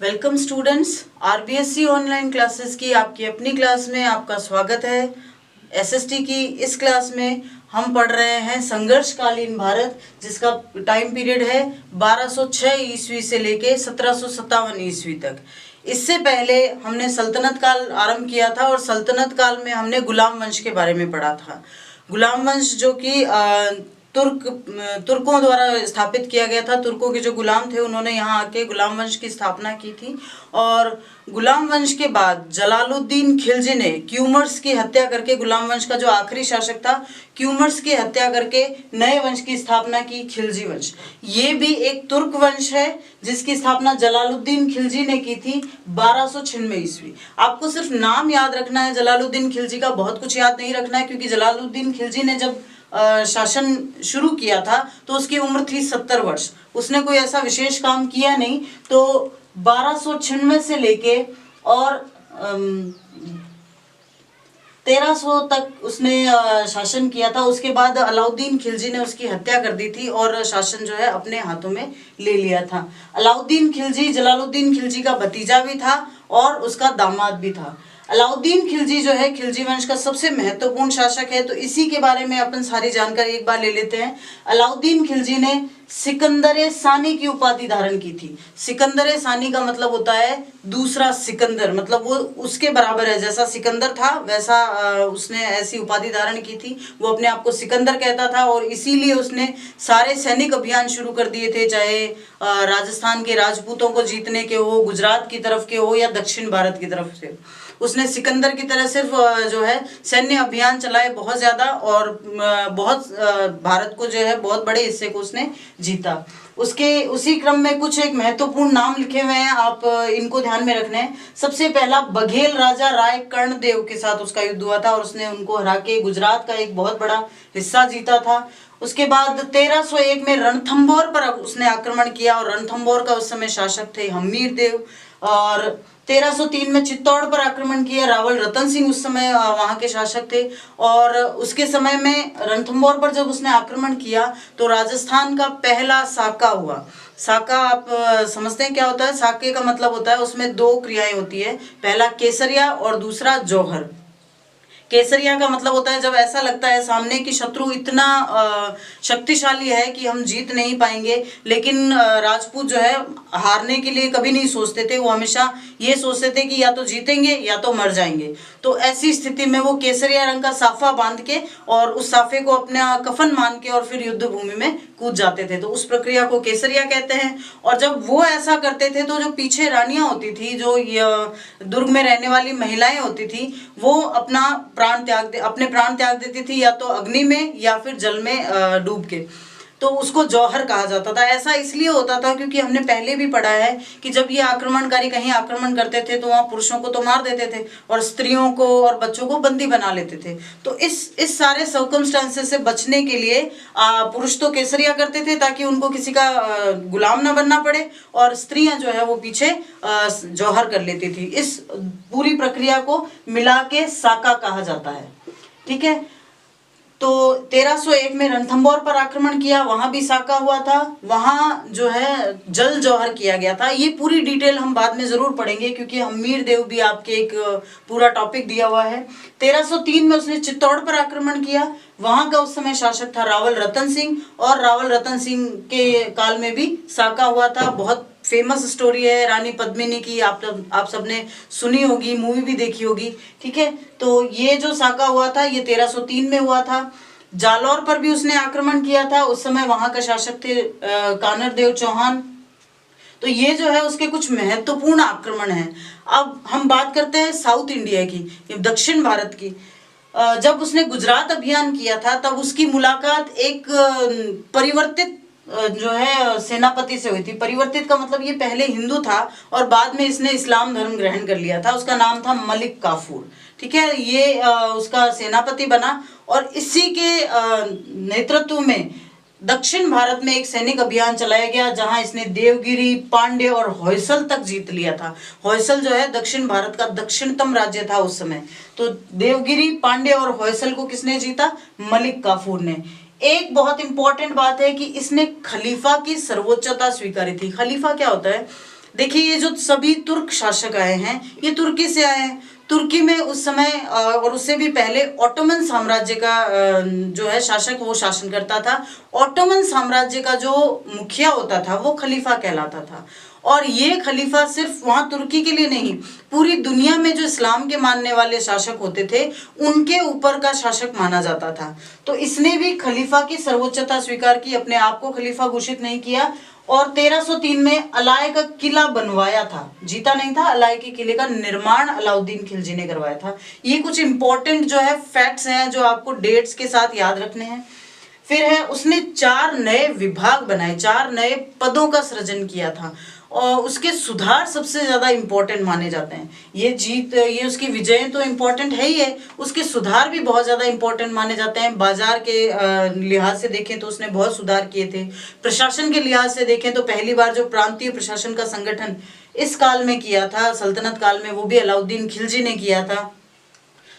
Welcome students, RBSC online classes की आपकी अपनी क्लास में आपका स्वागत है। एसएसटी की इस क्लास में हम पढ़ रहे हैं संघर्षकालीन भारत, जिसका टाइम पीरियड है 1206 ईस्वी से लेके 1757 ईस्वी तक। इससे पहले हमने सल्तनत काल आरंभ किया था और सल्तनत काल में हमने गुलाम वंश के बारे में पढ़ा था। गुलाम वंश जो कि तुर्कों द्वारा स्थापित किया गया था। तुर्कों के जो गुलाम थे उन्होंने यहाँ आके गुलाम वंश की स्थापना की थी। और गुलाम वंश के बाद जलालुद्दीन खिलजी ने क्यूमर्स की हत्या करके, गुलाम वंश का जो आखिरी शासक था, क्यूमर्स की हत्या करके नए वंश की स्थापना की, खिलजी वंश। ये भी एक तुर्क वंश है जिसकी स्थापना जलालुद्दीन खिलजी ने की थी 1296 ईस्वी। आपको सिर्फ नाम याद रखना है जलालुद्दीन खिलजी का, बहुत कुछ याद नहीं रखना है, क्योंकि जलालुद्दीन खिलजी ने जब शासन शुरू किया था तो उसकी उम्र थी 70 वर्ष। उसने कोई ऐसा विशेष काम किया नहीं। तो 1296 से लेके और 1300 तक उसने शासन किया था। उसके बाद अलाउद्दीन खिलजी ने उसकी हत्या कर दी थी और शासन जो है अपने हाथों में ले लिया था। अलाउद्दीन खिलजी जलालुद्दीन खिलजी का भतीजा भी था और उसका दामाद भी था। अलाउद्दीन खिलजी जो है खिलजी वंश का सबसे महत्वपूर्ण शासक है। तो इसी के बारे में अपन सारी जानकारी एक बार ले लेते हैं। अलाउद्दीन खिलजी ने सिकंदर सानी की उपाधि धारण की थी। सिकंदर सानी का मतलब होता है दूसरा सिकंदर, मतलब वो उसके बराबर है। जैसा सिकंदर था वैसा उसने ऐसी उपाधि धारण की थी। वो अपने आप को सिकंदर कहता था और इसीलिए उसने सारे सैनिक अभियान शुरू कर दिए थे, चाहे राजस्थान के राजपूतों को जीतने के हो, गुजरात की तरफ के हो या दक्षिण भारत की तरफ से। उसने सिकंदर की तरह सिर्फ जो है सैन्य अभियान चलाए बहुत ज्यादा और बहुत भारत को जो है बहुत बड़े हिस्से को उसने जीता। उसके उसी क्रम में कुछ एक महत्वपूर्ण नाम लिखे हुए हैं, आप इनको ध्यान में रखना है। सबसे पहला बघेल राजा राय कर्णदेव के साथ उसका युद्ध हुआ था और उसने उनको हरा के गुजरात का एक बहुत बड़ा हिस्सा जीता था। उसके बाद 1301 में रणथंभौर पर उसने आक्रमण किया और रणथंभौर का उस समय शासक थे हमीर देव। और 1303 में चित्तौड़ पर आक्रमण किया, रावल रतन सिंह उस समय वहां के शासक थे। और उसके समय में रणथंभौर पर जब उसने आक्रमण किया तो राजस्थान का पहला साका हुआ। साका आप समझते हैं क्या होता है? साके का मतलब होता है उसमें दो क्रियाएं होती है, पहला केसरिया और दूसरा जौहर। केसरिया का मतलब होता है जब ऐसा लगता है सामने की शत्रु इतना शक्तिशाली है कि हम जीत नहीं पाएंगे, लेकिन राजपूत जो है हारने के लिए कभी नहीं सोचते थे। वो हमेशा ये सोचते थे कि या तो जीतेंगे या तो मर जाएंगे। तो ऐसी स्थिति में वो केसरिया रंग का साफा बांध के और उस साफे को अपना कफन मान के और फिर युद्ध भूमि में कूद जाते थे। तो उस प्रक्रिया को केसरिया कहते हैं। और जब वो ऐसा करते थे तो जो पीछे रानियां होती थी, जो दुर्ग में रहने वाली महिलाएं होती थी, वो अपने प्राण त्याग देती थी, या तो अग्नि में या फिर जल में डूब के। तो उसको जौहर कहा जाता था। ऐसा इसलिए होता था क्योंकि हमने पहले भी पढ़ा है कि जब ये आक्रमणकारी कहीं आक्रमण करते थे तो वहां पुरुषों को तो मार देते थे और स्त्रियों को और बच्चों को बंदी बना लेते थे। तो इस सारे सर्कमस्टेंसेस से बचने के लिए पुरुष तो केसरिया करते थे ताकि उनको किसी का गुलाम ना बनना पड़े, और स्त्रियां जो है वो पीछे जौहर कर लेती थी। इस पूरी प्रक्रिया को मिला के साका कहा जाता है। ठीक है। तो 1301 में रणथंभौर पर आक्रमण किया, वहां भी साका हुआ था, वहां जो है जल जौहर किया गया था। ये पूरी डिटेल हम बाद में जरूर पढ़ेंगे क्योंकि हमीर देव भी आपके एक पूरा टॉपिक दिया हुआ है। 1303 में उसने चित्तौड़ पर आक्रमण किया, वहां का उस समय शासक था रावल रतन सिंह, और रावल रतन सिंह के काल में भी साका हुआ था। बहुत फेमस स्टोरी है रानी पद्मिनी की, आप सबने सुनी होगी, मूवी भी देखी होगी। ठीक है। तो ये जो साका हुआ था ये 1303 में हुआ था। जालौर पर भी उसने आक्रमण किया था, उस समय वहां का शासक थे कानर देव चौहान। तो ये जो है उसके कुछ महत्वपूर्ण आक्रमण हैं। अब हम बात करते हैं साउथ इंडिया की, दक्षिण भारत की। जब उसने गुजरात अभियान किया था तब उसकी मुलाकात एक परिवर्तित जो है सेनापति से हुई थी। परिवर्तित का मतलब ये पहले हिंदू था और बाद में इसने इस्लाम धर्म ग्रहण कर लिया था। उसका नाम था मलिक काफूर। ठीक है। ये उसका सेनापति बना और इसी के नेतृत्व में दक्षिण भारत में एक सैनिक अभियान चलाया गया जहां इसने देवगिरी, पांड्य और होयसल तक जीत लिया था। होयसल जो है दक्षिण भारत का दक्षिणतम राज्य था उस समय। तो देवगिरी, पांड्य और होयसल को किसने जीता? मलिक काफूर ने। एक बहुत इंपॉर्टेंट बात है कि इसने खलीफा की सर्वोच्चता स्वीकारी थी। खलीफा क्या होता है? देखिए ये जो सभी तुर्क शासक आए हैं ये तुर्की से आए हैं। तुर्की में उस समय और उससे भी पहले ऑटोमन साम्राज्य का जो है शासक वो शासन करता था। ऑटोमन साम्राज्य का जो मुखिया होता था वो खलीफा कहलाता था। और ये खलीफा सिर्फ वहां तुर्की के लिए नहीं, पूरी दुनिया में जो इस्लाम के मानने वाले शासक होते थे उनके ऊपर का शासक माना जाता था। तो इसने भी खलीफा की सर्वोच्चता स्वीकार की, अपने आप को खलीफा घोषित नहीं किया। और 1303 में अलाय का किला बनवाया था, जीता नहीं था। अलाय के किले का निर्माण अलाउद्दीन खिलजी ने करवाया था। ये कुछ इंपॉर्टेंट जो है फैक्ट्स हैं जो आपको डेट्स के साथ याद रखने हैं। फिर है उसने 4 नए विभाग बनाए, 4 नए पदों का सृजन किया था और उसके सुधार सबसे ज्यादा इंपॉर्टेंट माने जाते हैं। ये उसकी विजय तो इंपॉर्टेंट है ही है, उसके सुधार भी बहुत ज्यादा इंपॉर्टेंट माने जाते हैं। बाजार के लिहाज से देखें तो उसने बहुत सुधार किए थे। प्रशासन के लिहाज से देखें तो पहली बार जो प्रांतीय प्रशासन का संगठन इस काल में किया था, सल्तनत काल में, वो भी अलाउद्दीन खिलजी ने किया था।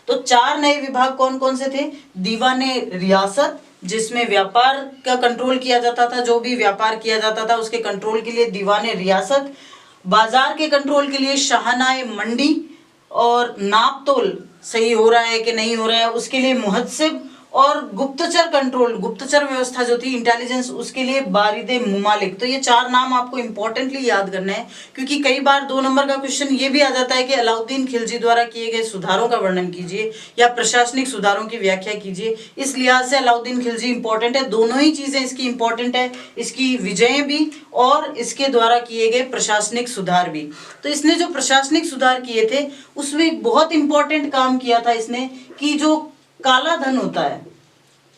तो 4 नए विभाग कौन कौन से थे? दीवाने रियासत, जिसमें व्यापार का कंट्रोल किया जाता था, जो भी व्यापार किया जाता था उसके कंट्रोल के लिए दीवाने रियासत। बाजार के कंट्रोल के लिए शाहनाए मंडी, और नाप तोल सही हो रहा है कि नहीं हो रहा है उसके लिए मुहत्सिब, और गुप्तचर कंट्रोल, गुप्तचर व्यवस्था जो थी, इंटेलिजेंस, उसके लिए बारिदे मुमालिक। तो ये 4 नाम आपको इंपॉर्टेंटली याद करना है, क्योंकि कई बार 2 नंबर का क्वेश्चन ये भी आ जाता है कि अलाउद्दीन खिलजी द्वारा किए गए सुधारों का वर्णन कीजिए या प्रशासनिक सुधारों की व्याख्या कीजिए। इस लिहाज से अलाउद्दीन खिलजी इंपॉर्टेंट है। दोनों ही चीजें इसकी इंपॉर्टेंट है, इसकी विजय भी और इसके द्वारा किए गए प्रशासनिक सुधार भी। तो इसने जो प्रशासनिक सुधार किए थे उसमें एक बहुत इंपॉर्टेंट काम किया था इसने, कि जो काला धन होता है,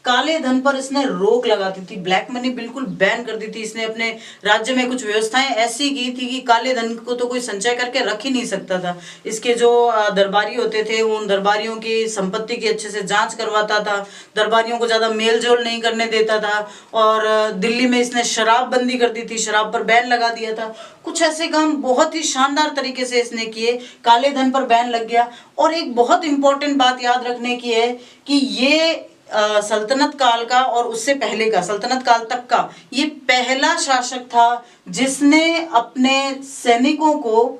काले धन पर इसने रोक लगा दी थी, ब्लैक मनी बिल्कुल बैन कर दी थी। इसने अपने राज्य में कुछ व्यवस्थाएं ऐसी की थी कि काले धन को तो कोई संचय करके रख ही नहीं सकता था। इसके जो दरबारी होते थे उन दरबारियों की संपत्ति की अच्छे से जांच करवाता था, दरबारियों को ज्यादा मेल जोल नहीं करने देता था। और दिल्ली में इसने शराब बंदी कर दी थी, शराब पर बैन लगा दिया था। कुछ ऐसे काम बहुत ही शानदार तरीके से इसने किए, काले धन पर बैन लग गया। और एक बहुत इंपॉर्टेंट बात याद रखने की है कि ये सल्तनत काल का और उससे पहले का, सल्तनत काल तक का, ये पहला शासक था जिसने अपने सैनिकों को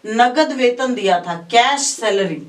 नगद वेतन दिया था, कैश सैलरी,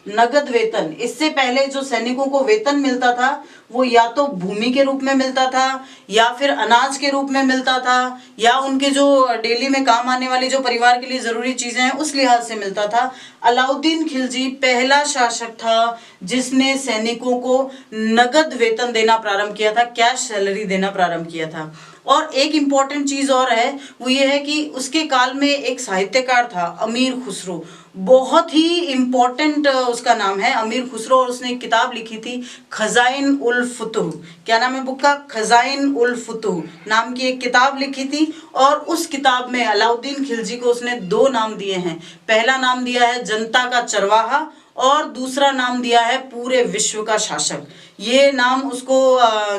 नगद वेतन। इससे पहले जो सैनिकों को वेतन मिलता था वो या तो भूमि के रूप में मिलता था, या फिर अनाज के रूप में मिलता था, या उनके जो डेली में काम आने वाली जो परिवार के लिए जरूरी चीजें हैं उस लिहाज से मिलता था। अलाउद्दीन खिलजी पहला शासक था जिसने सैनिकों को नगद वेतन देना प्रारंभ किया था, कैश सैलरी देना प्रारंभ किया था। और एक इंपॉर्टेंट चीज और है, वो ये है कि उसके काल में एक साहित्यकार था अमीर खुसरो, बहुत ही इंपॉर्टेंट उसका नाम है अमीर खुसरो, और उसने एक किताब लिखी थी खजाइन उल फुतुह। क्या नाम है बुक का? खजाइन उल फुतुह नाम की एक किताब लिखी थी। और उस किताब में अलाउद्दीन खिलजी को उसने 2 नाम दिए हैं। पहला नाम दिया है जनता का चरवाहा, और दूसरा नाम दिया है पूरे विश्व का शासक। ये नाम उसको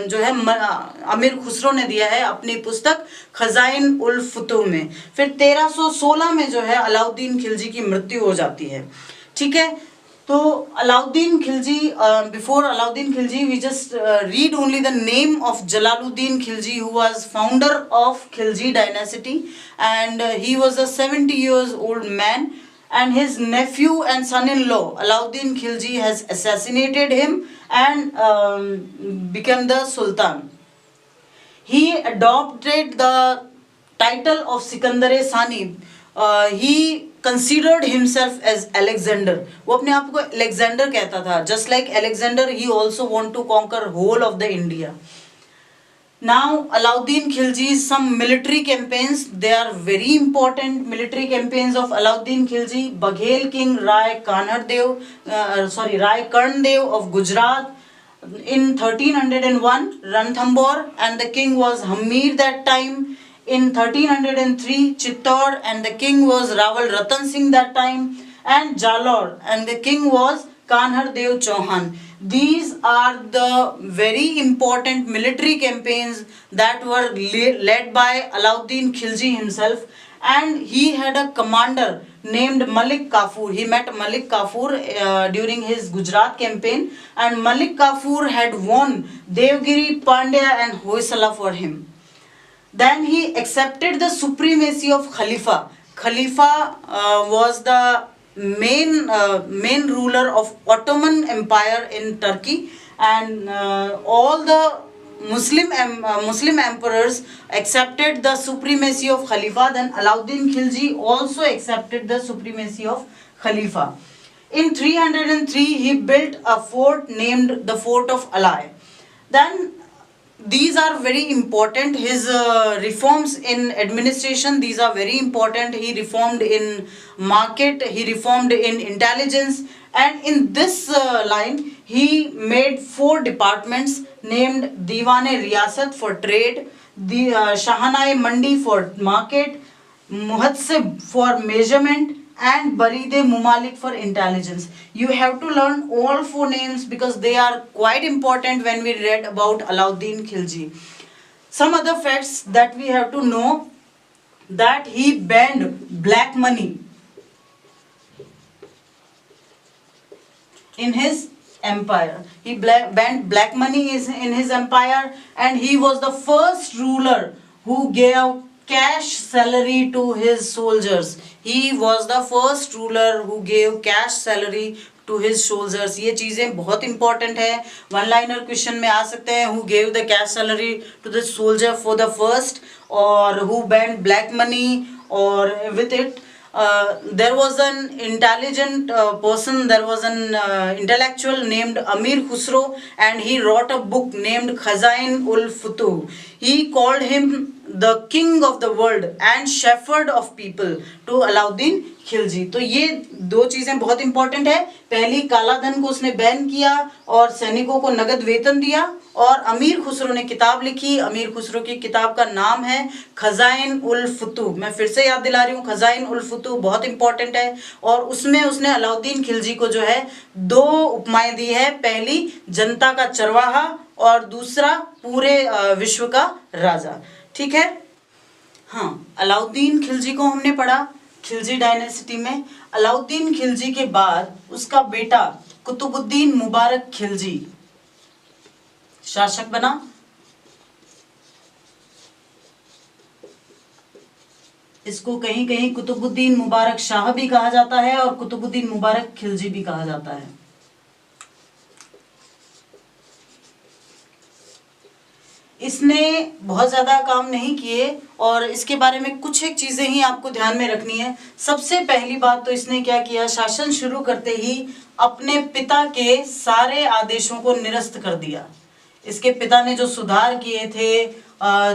जो है अमीर खुसरो ने दिया है अपनी पुस्तक खजाइन उल फुतुह में। फिर 1316 में जो है अलाउद्दीन खिलजी की मृत्यु हो जाती है। ठीक है, तो Alauddin Khilji, before Alauddin Khilji we just read only the name of Jalaluddin Khilji, who was founder of Khilji dynasty, and he was a 70 years old man, and his nephew and son-in-law Alauddin Khilji has assassinated him and become the Sultan. He adopted the title of Sikandar-e-Sani. He considered himself as Alexander. वो अपने आप को Alexander कहता था. Just like Alexander, he also want to conquer whole of the India. Now Alauddin Khilji's some military campaigns, they are very important military campaigns of Alauddin Khilji. Baghel king Rai Karndev of Gujarat in 1301, Ranthambore, and the king was Hamir that time. In 1303, Chittor, and the king was Rawal Ratan Singh that time, and Jalore, and the king was Kanhar Dev Chauhan. These are the very important military campaigns that were led by Alauddin Khilji himself, and he had a commander named Malik Kafur. He met Malik Kafur during his Gujarat campaign, and Malik Kafur had won Devgiri, Pandya and Hoysala for him. Then he accepted the supremacy of Khalifa. Khalifa was the main ruler of Ottoman Empire in Turkey, and all the Muslim emperors accepted the supremacy of Khalifa. Then Alauddin Khilji also accepted the supremacy of Khalifa. In 303 he built a fort named the Fort of Alai. Then these are very important. His reforms in administration, these are very important. He reformed in market, he reformed in intelligence, and in this line he made 4 departments named Diwan-e Riyasat for trade, the Shahanai Mandi for market, Muhatsib for measurement, and Baride Mumalik for intelligence. You have to learn all 4 names because they are quite important when we read about Alauddin Khilji. Some other facts that we have to know, that he banned black money in his empire. He banned black money in his empire, and he was the first ruler who gave cash salary to his soldiers. He was the first ruler who gave cash salary to his soldiers. ये चीज़ें बहुत important है, one liner question में आ सकते हैं. Who gave the cash salary to the soldier for the first, or who banned black money, or with it there was an intelligent person, there was an intellectual named Amir Khusro, and he wrote a book named Khazain-ul-Futuh. He called him the king of the world and shepherd of people to Alauddin Khilji. तो ये 2 चीजें बहुत important है. पहली, काला धन को उसने बैन किया और सैनिकों को नगद वेतन दिया. और अमीर खुसरो ने किताब लिखी. अमीर खुसरो की किताब का नाम है खजाइन-उल-फुतूह. मैं फिर से याद दिला रही हूँ, खजाइन-उल-फुतूह बहुत इंपॉर्टेंट है. और उसमें उसने अलाउद्दीन खिलजी को जो है 2 उपमाएं दी है. पहली, जनता का चरवाहा, और दूसरा, पूरे विश्व का राजा. ठीक है. हाँ, अलाउद्दीन खिलजी को हमने पढ़ा खिलजी डायनेस्टी में. अलाउद्दीन खिलजी के बाद उसका बेटा कुतुबुद्दीन मुबारक खिलजी शासक बना. इसको कहीं कहीं कुतुबुद्दीन मुबारक शाह भी कहा जाता है और कुतुबुद्दीन मुबारक खिलजी भी कहा जाता है. इसने बहुत ज़्यादा काम नहीं किए, और इसके बारे में कुछ एक चीज़ें ही आपको ध्यान में रखनी है. सबसे पहली बात तो इसने क्या किया, शासन शुरू करते ही अपने पिता के सारे आदेशों को निरस्त कर दिया. इसके पिता ने जो सुधार किए थे,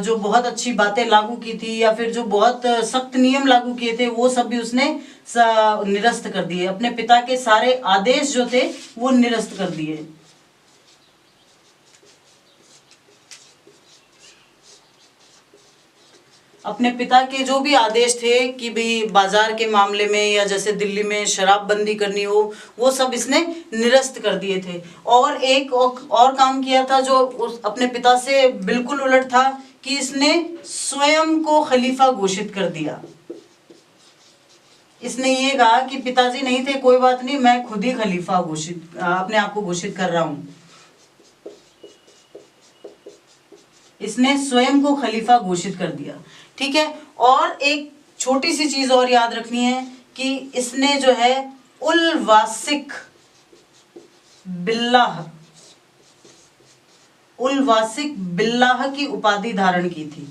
जो बहुत अच्छी बातें लागू की थी, या फिर जो बहुत सख्त नियम लागू किए थे, वो सब भी उसने निरस्त कर दिए. अपने पिता के सारे आदेश जो थे वो निरस्त कर दिए. अपने पिता के जो भी आदेश थे कि भाई बाजार के मामले में, या जैसे दिल्ली में शराबबंदी करनी हो, वो सब इसने निरस्त कर दिए थे. और एक और काम किया था जो अपने पिता से बिल्कुल उलट था, कि इसने स्वयं को खलीफा घोषित कर दिया. इसने ये कहा कि पिताजी नहीं थे, कोई बात नहीं, मैं खुद ही खलीफा अपने आप को घोषित कर रहा हूं. इसने स्वयं को खलीफा घोषित कर दिया. ठीक है. और एक छोटी सी चीज और याद रखनी है कि इसने जो है उल वासिक बिल्लाह की उपाधि धारण की थी.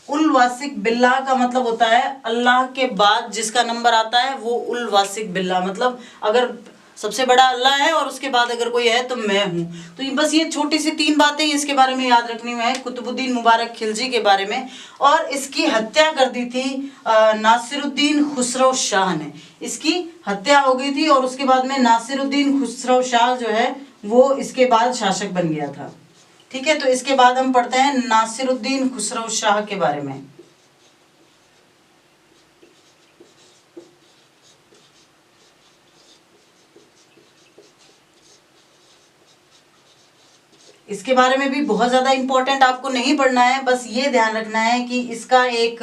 उल वासिक बिल्लाह का मतलब होता है अल्लाह के बाद जिसका नंबर आता है वो उल वासिक बिल्लाह. मतलब अगर सबसे बड़ा अल्लाह है और उसके बाद अगर कोई है तो मैं हूँ. तो बस ये छोटी सी 3 बातें इसके बारे में याद रखनी है कुतुबुद्दीन मुबारक खिलजी के बारे में. और इसकी हत्या कर दी थी नासिरुद्दीन खुसरो शाह ने. इसकी हत्या हो गई थी और उसके बाद में नासिरुद्दीन खुसरो शाह जो है वो इसके बाद शासक बन गया था. ठीक है. तो इसके बाद हम पढ़ते हैं नासिरुद्दीन खुसरो शाह के बारे में. इसके बारे में भी बहुत ज़्यादा इम्पोर्टेंट आपको नहीं पढ़ना है, बस ये ध्यान रखना है कि इसका एक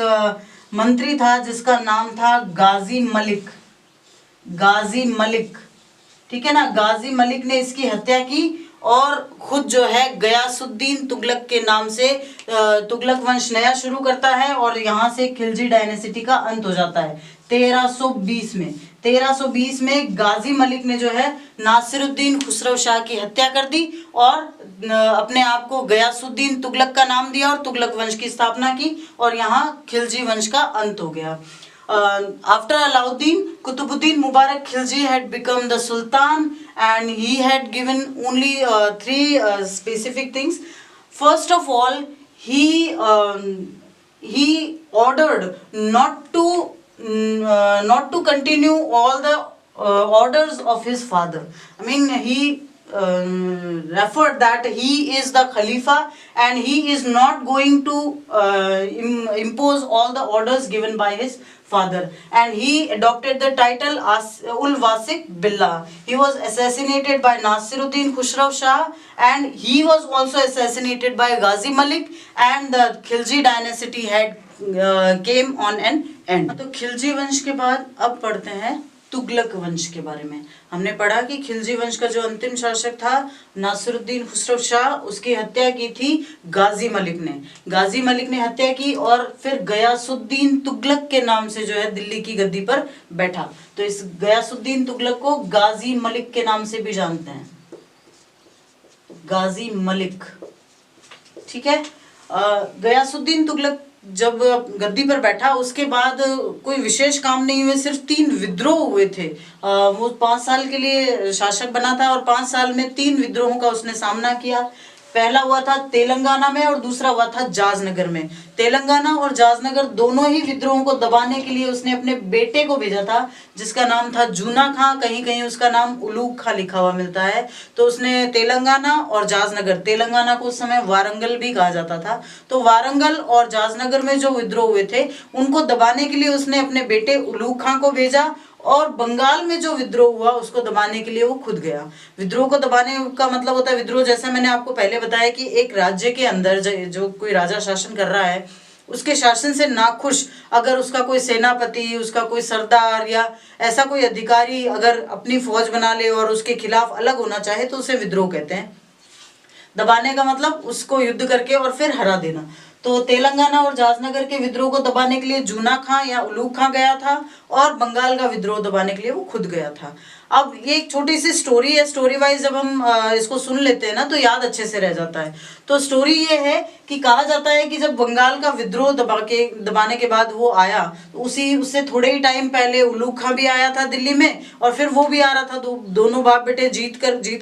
मंत्री था जिसका नाम था गाजी मलिक. ठीक है ना. गाजी मलिक ने इसकी हत्या की और खुद जो है गयासुद्दीन तुगलक के नाम से तुगलक वंश नया शुरू करता है और यहाँ से खिलजी डायनेसिटी का अंत हो जाता है 1320 में। 1320 में गाजी मलिक ने जो है नासिरुद्दीन खुसरो शाह की हत्या कर दी और अपने आप को गयासुद्दीन तुगलक का नाम दिया और तुगलक वंश की स्थापना की और यहाँ खिलजी वंश का अंत हो गया। After Alauddin, Qutbuddin Mubarak Khilji had become the Sultan and he had given only three specific things. First of all, he ordered not to continue all the orders of his father. I mean, he referred that he is the Khalifa and he is not going to impose all the orders given by his father, and he adopted the title Ul Wasik Billah. He was assassinated by Nasiruddin Khusro Shah and he was also assassinated by Ghazi Malik, and the Khilji dynasty had came on an end. तो खिलजी वंश के बाद अब पढ़ते हैं तुगलक वंश के बारे में। हमने पढ़ा कि खिलजी वंश का जो अंतिम शासक था नासिरुद्दीन खुसरो शाह, उसकी हत्या की थी गाजी मलिक ने। गाजी मलिक ने हत्या की और फिर गयासुद्दीन तुगलक के नाम से जो है दिल्ली की गद्दी पर बैठा। तो इस गयासुद्दीन तुगलक को गाजी मलिक के नाम से भी जानते हैं, गाजी मलिक, ठीक है। गयासुद्दीन तुगलक जब गद्दी पर बैठा उसके बाद कोई विशेष काम नहीं हुए, सिर्फ 3 विद्रोह हुए थे। वो 5 साल के लिए शासक बना था और 5 साल में 3 विद्रोहों का उसने सामना किया। पहला हुआ था तेलंगाना में और दूसरा हुआ था जाजनगर में। तेलंगाना और जाजनगर दोनों ही विद्रोहों को दबाने के लिए उसने अपने बेटे को भेजा था जिसका नाम था जूना खां, कहीं कहीं उसका नाम उलूग खां लिखा हुआ मिलता है। तो उसने तेलंगाना और जाजनगर, तेलंगाना को उस समय वारंगल भी कहा जाता था, तो वारंगल और जाजनगर में जो विद्रोह हुए थे उनको दबाने के लिए उसने अपने बेटे उलूग खां को भेजा और बंगाल में जो विद्रोह हुआ उसको दबाने के लिए वो खुद गया। विद्रोह को दबाने का मतलब होता है विद्रोह, जैसे मैंने आपको पहले बताया कि एक राज्य के अंदर जो कोई राजा शासन कर रहा है उसके शासन से नाखुश अगर उसका कोई सेनापति, उसका कोई सरदार या ऐसा कोई अधिकारी अगर अपनी फौज बना ले और उसके खिलाफ अलग होना चाहे तो उसे विद्रोह कहते हैं। दबाने का मतलब उसको युद्ध करके और फिर हरा देना। तो तेलंगाना और जाजनगर के विद्रोह को दबाने के लिए जूना खां या उलूग खां गया था और बंगाल का विद्रोह दबाने के लिए वो खुद गया था। अब ये एक छोटी सी स्टोरी है, स्टोरी वाइज जब हम इसको सुन लेते हैं ना तो याद अच्छे से रह जाता है। तो स्टोरी ये है कि कहा जाता है कि जब बंगाल का विद्रोह दबाने के बाद वो आया तो उससे थोड़े ही टाइम पहले उलूग खां भी आया था दिल्ली में और फिर वो भी आ रहा था। तो दोनों बाप बेटे जीत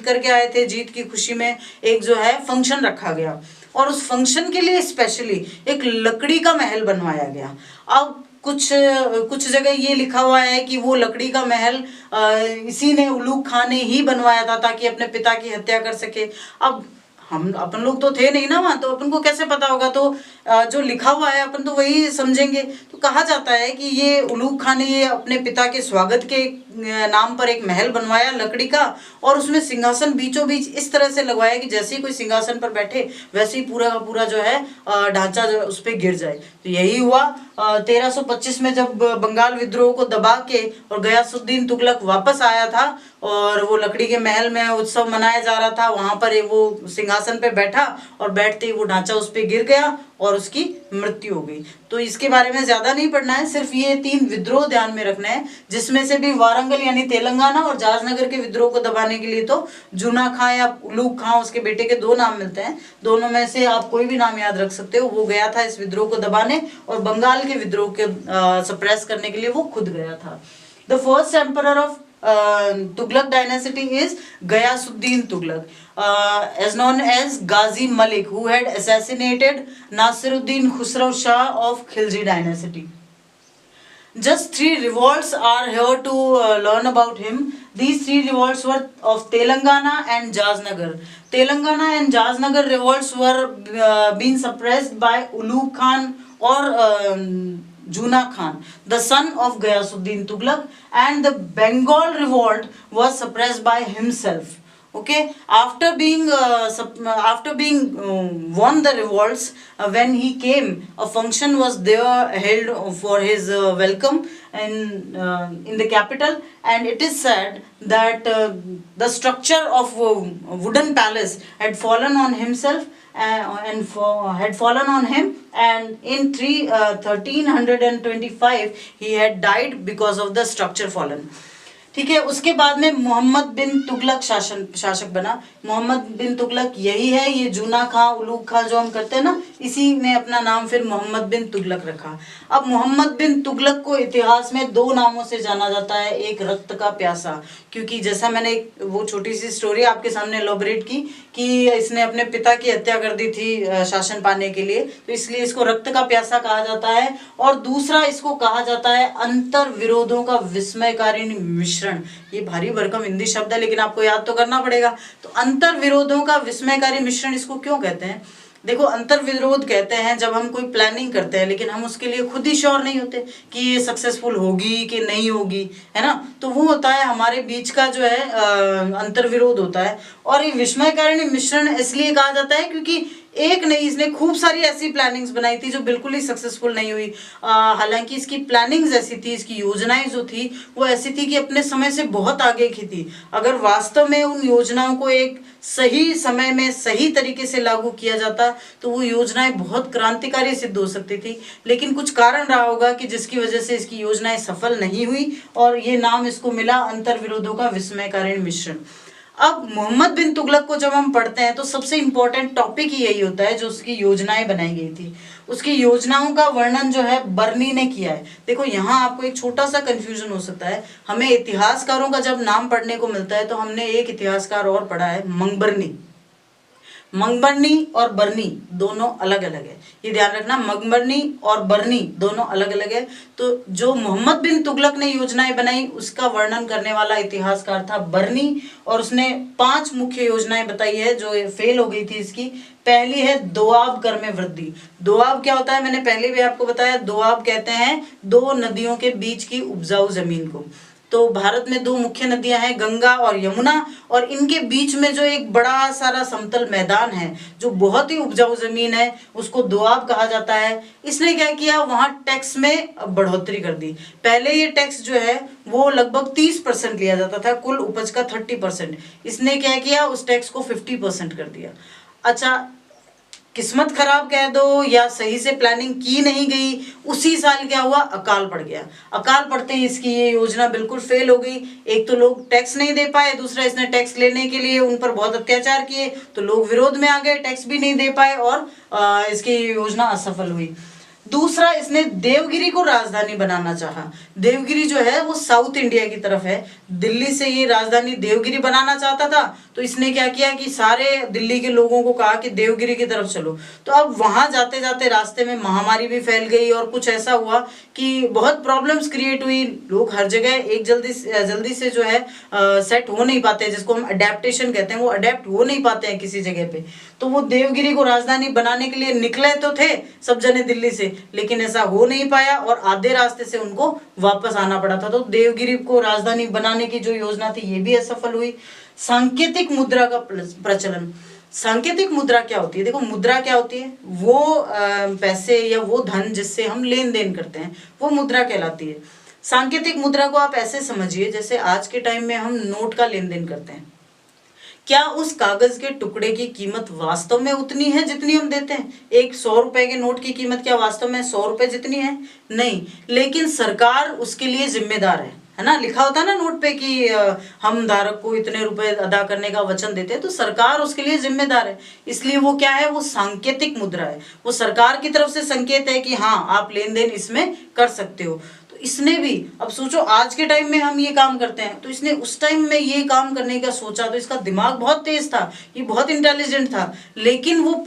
करके आए थे। जीत की खुशी में एक जो है फंक्शन रखा गया और उस फंक्शन के लिए स्पेशली एक लकड़ी का महल बनवाया गया। अब कुछ जगह ये लिखा हुआ है कि वो लकड़ी का महल इसी ने, उलूग खां ने ही बनवाया था ताकि अपने पिता की हत्या कर सके। अब हम अपन लोग तो थे नहीं ना वहाँ, तो अपन को कैसे पता होगा, तो जो लिखा हुआ है अपन तो वही समझेंगे। तो कहा जाता है कि ये उलूग खां ने ये अपने पिता के स्वागत के नाम पर एक महल बनवाया लकड़ी का और उसमें सिंहासन बीचों बीच इस तरह से लगवाया कि जैसे ही कोई सिंहासन पर बैठे वैसे ही पूरा का पूरा जो है ढांचा जो उस पर गिर जाए। तो यही हुआ 1325 में जब बंगाल विद्रोह को दबा के और गयासुद्दीन तुगलक वापस आया था और वो लकड़ी के महल में उत्सव मनाया जा रहा था, वहां पर वो सिंहासन पे बैठा और बैठते ही वो ढांचा उस पर गिर गया और उसकी मृत्यु हो गई। तो इसके बारे में ज्यादा नहीं पढ़ना है, सिर्फ ये 3 विद्रोह ध्यान में रखना है जिसमें से भी वारंगल यानी तेलंगाना और जाजनगर के विद्रोह को दबाने के लिए तो जूना खां या उलूग खां उसके बेटे के 2 नाम मिलते हैं। दोनों में से आप कोई भी नाम याद रख सकते हो। वो गया था इस विद्रोह को दबाने और बंगाल के विद्रोह के सप्रेस करने के लिए वो खुद गया था। The first emperor of Tughlaq dynasty is Gayasuddin Tughlaq, as known as Ghazi Malik, who had assassinated Nasiruddin Khusro Shah of Khilji dynasty. Just 3 revolts are here to learn about him. These 3 revolts were of Telangana and Jaznagar. Telangana and Jaznagar revolts were being suppressed by Ulugh Khan or Juna Khan, the son of Gayasuddin Tughlaq, and the Bengal revolt was suppressed by himself. Okay, after being won the revolts, when he came, a function was there held for his welcome, in the capital, and it is said that the structure of wooden palace had fallen on himself had fallen on him, and in 1325 he had died because of the structure fallen. ठीक है, उसके बाद में मोहम्मद बिन तुगलक शासक बना। मोहम्मद बिन तुगलक यही है, ये जूना खां उलूग खां जो हम करते हैं ना, इसी ने अपना नाम फिर मोहम्मद बिन तुगलक रखा। अब मोहम्मद बिन तुगलक को इतिहास में दो नामों से जाना जाता है, एक रक्त का प्यासा, क्योंकि जैसा मैंने वो छोटी सी स्टोरी आपके सामने एलोबरेट की कि इसने अपने पिता की हत्या कर दी थी शासन पाने के लिए, तो इसलिए इसको रक्त का प्यासा कहा जाता है। और दूसरा इसको कहा जाता है अंतर विरोधों का विस्मयकारी मिश्रण। ये भारी भरकम हिंदी शब्द है, लेकिन आपको याद तो करना पड़ेगा। तो अंतर विरोधों का विस्मयकारी मिश्रण इसको क्यों कहते हैं? देखो, अंतर विरोध कहते हैं जब हम कोई प्लानिंग करते हैं लेकिन हम उसके लिए खुद ही श्योर नहीं होते कि ये सक्सेसफुल होगी कि नहीं होगी, है ना, तो वो होता है हमारे बीच का जो है अंतर विरोध होता है। और ये विस्मयकारी मिश्रण इसलिए कहा जाता है क्योंकि एक नहीं, इसने खूब सारी ऐसी प्लानिंग्स बनाई थी जो बिल्कुल ही सक्सेसफुल नहीं हुई। हालांकि इसकी प्लानिंग्स ऐसी थी, इसकी योजनाएं जो थी वो ऐसी थी कि अपने समय से बहुत आगे की थी। अगर वास्तव में उन योजनाओं को एक सही समय में सही तरीके से लागू किया जाता तो वो योजनाएं बहुत क्रांतिकारी सिद्ध हो सकती थी, लेकिन कुछ कारण रहा होगा कि जिसकी वजह से इसकी योजनाएं सफल नहीं हुई और ये नाम इसको मिला अंतर विरोधों का विस्मयकारी मिश्रण। अब मोहम्मद बिन तुगलक को जब हम पढ़ते हैं तो सबसे इंपॉर्टेंट टॉपिक ही यही होता है जो उसकी योजनाएं बनाई गई थी। उसकी योजनाओं का वर्णन जो है बर्नी ने किया है। देखो, यहाँ आपको एक छोटा सा कंफ्यूजन हो सकता है। हमें इतिहासकारों का जब नाम पढ़ने को मिलता है तो हमने एक इतिहासकार और पढ़ा है, मंगबर्नी। मंगबर्नी और बर्नी दोनों अलग अलग है, ये ध्यान रखना। मंगबर्नी और बर्नी दोनों अलग अलग है। तो जो मोहम्मद बिन तुगलक ने योजनाएं बनाई उसका वर्णन करने वाला इतिहासकार था बर्नी, और उसने 5 मुख्य योजनाएं बताई है जो फेल हो गई थी इसकी। पहली है दोआब कर में वृद्धि। दोआब क्या होता है, मैंने पहले भी आपको बताया। दोआब कहते हैं 2 नदियों के बीच की उपजाऊ जमीन को। तो भारत में 2 मुख्य नदियां हैं, गंगा और यमुना, और इनके बीच में जो एक बड़ा सारा समतल मैदान है जो बहुत ही उपजाऊ जमीन है उसको दोआब कहा जाता है। इसने क्या किया, वहां टैक्स में बढ़ोतरी कर दी। पहले ये टैक्स जो है वो लगभग 30% लिया जाता था, कुल उपज का 30%। इसने क्या किया, उस टैक्स को 50% कर दिया। अच्छा, किस्मत खराब कह दो या सही से प्लानिंग की नहीं गई, उसी साल क्या हुआ, अकाल पड़ गया। अकाल पड़ते ही इसकी ये योजना बिल्कुल फेल हो गई। एक तो लोग टैक्स नहीं दे पाए, दूसरा इसने टैक्स लेने के लिए उन पर बहुत अत्याचार किए तो लोग विरोध में आ गए, टैक्स भी नहीं दे पाए और इसकी योजना असफल हुई। दूसरा, इसने देवगिरी को राजधानी बनाना चाहा। देवगिरी जो है वो साउथ इंडिया की तरफ है, दिल्ली से ये राजधानी देवगिरी बनाना चाहता था। तो इसने क्या किया कि सारे दिल्ली के लोगों को कहा कि देवगिरी की तरफ चलो। तो अब वहां जाते जाते रास्ते में महामारी भी फैल गई और कुछ ऐसा हुआ कि बहुत प्रॉब्लम्स क्रिएट हुई। लोग हर जगह एक जल्दी से जो है सेट हो नहीं पाते, जिसको हम अडेप्टेशन कहते हैं, वो अडेप्ट हो नहीं पाते हैं किसी जगह पे। तो वो देवगिरी को राजधानी बनाने के लिए निकले तो थे सब जने दिल्ली से, लेकिन ऐसा हो नहीं पाया और आधे रास्ते से उनको वापस आना पड़ा था। तो देवगिरी को राजधानी बनाने की जो योजना थी ये भी असफल हुई। सांकेतिक मुद्रा का प्रचलन। सांकेतिक मुद्रा क्या होती है? देखो, मुद्रा क्या होती है, वो पैसे या वो धन जिससे हम लेन देन करते हैं वो मुद्रा कहलाती है। सांकेतिक मुद्रा को आप ऐसे समझिए जैसे आज के टाइम में हम नोट का लेन देन करते हैं। क्या उस कागज के टुकड़े की कीमत वास्तव में उतनी है जितनी हम देते हैं? एक 100 रुपए के नोट की कीमत क्या वास्तव में 100 रुपए जितनी है? नहीं, लेकिन सरकार उसके लिए जिम्मेदार है ना। लिखा होता है ना नोट पे कि हम धारक को इतने रुपए अदा करने का वचन देते हैं, तो सरकार उसके लिए जिम्मेदार है। इसलिए वो क्या है, वो सांकेतिक मुद्रा है। वो सरकार की तरफ से संकेत है कि हाँ, आप लेन देन इसमें कर सकते हो। इसने भी, अब सोचो आज के टाइम में हम ये काम करते हैं, तो इसने उस टाइम में ये काम करने का सोचा, तो इसका दिमाग बहुत तेज था, ये बहुत इंटेलिजेंट था, लेकिन वो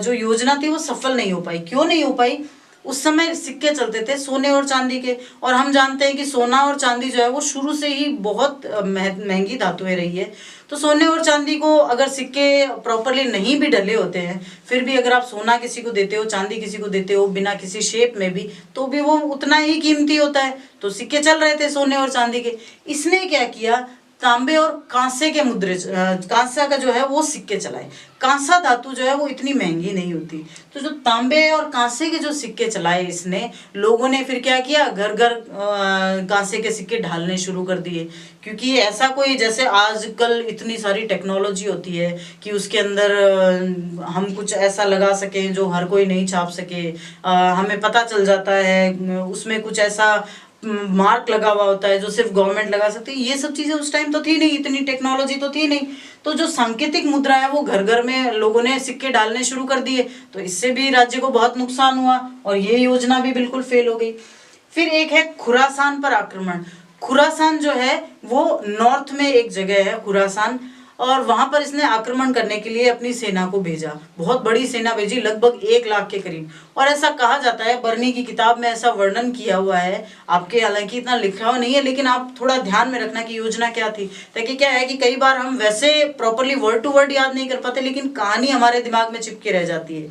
जो योजना थी वो सफल नहीं हो पाई। क्यों नहीं हो पाई? उस समय सिक्के चलते थे सोने और चांदी के, और हम जानते हैं कि सोना और चांदी जो है वो शुरू से ही बहुत महंगी धातुएं रही है। तो सोने और चांदी को अगर सिक्के प्रॉपरली नहीं भी डले होते हैं, फिर भी अगर आप सोना किसी को देते हो, चांदी किसी को देते हो बिना किसी शेप में भी, तो भी वो उतना ही कीमती होता है। तो सिक्के चल रहे थे सोने और चांदी के। इसने क्या किया, तांबे और कांसे के मुद्रे, कांसा का जो है वो सिक्के चलाए। कांसा धातु जो है वो इतनी महंगी नहीं होती, तो जो तांबे और कांसे के जो सिक्के चलाए इसने, लोगों ने फिर क्या किया, घर घर कांसे के सिक्के ढालने शुरू कर दिए। क्योंकि ऐसा कोई, जैसे आजकल इतनी सारी टेक्नोलॉजी होती है कि उसके अंदर हम कुछ ऐसा लगा सकें जो हर कोई नहीं छाप सके, हमें पता चल जाता है, उसमें कुछ ऐसा मार्क लगा हुआ होता है जो सिर्फ गवर्नमेंट लगा सकती है। ये सब चीजें उस टाइम तो थी नहीं, इतनी टेक्नोलॉजी तो थी नहीं। तो जो सांकेतिक मुद्रा है वो घर घर में लोगों ने सिक्के डालने शुरू कर दिए, तो इससे भी राज्य को बहुत नुकसान हुआ और ये योजना भी बिल्कुल फेल हो गई। फिर एक है खुरासान पर आक्रमण। खुरासान जो है वो नॉर्थ में एक जगह है खुरासान, और वहां पर इसने आक्रमण करने के लिए अपनी सेना को भेजा, बहुत बड़ी सेना भेजी, लगभग 1 लाख के करीब। और ऐसा कहा जाता है, बर्नी की किताब में ऐसा वर्णन किया हुआ है, आपके हालांकि इतना लिखा हुआ नहीं है, लेकिन आप थोड़ा ध्यान में रखना कि योजना क्या थी। ताकि क्या है कि कई बार हम वैसे प्रॉपरली वर्ड टू वर्ड याद नहीं कर पाते, लेकिन कहानी हमारे दिमाग में चिपके रह जाती है।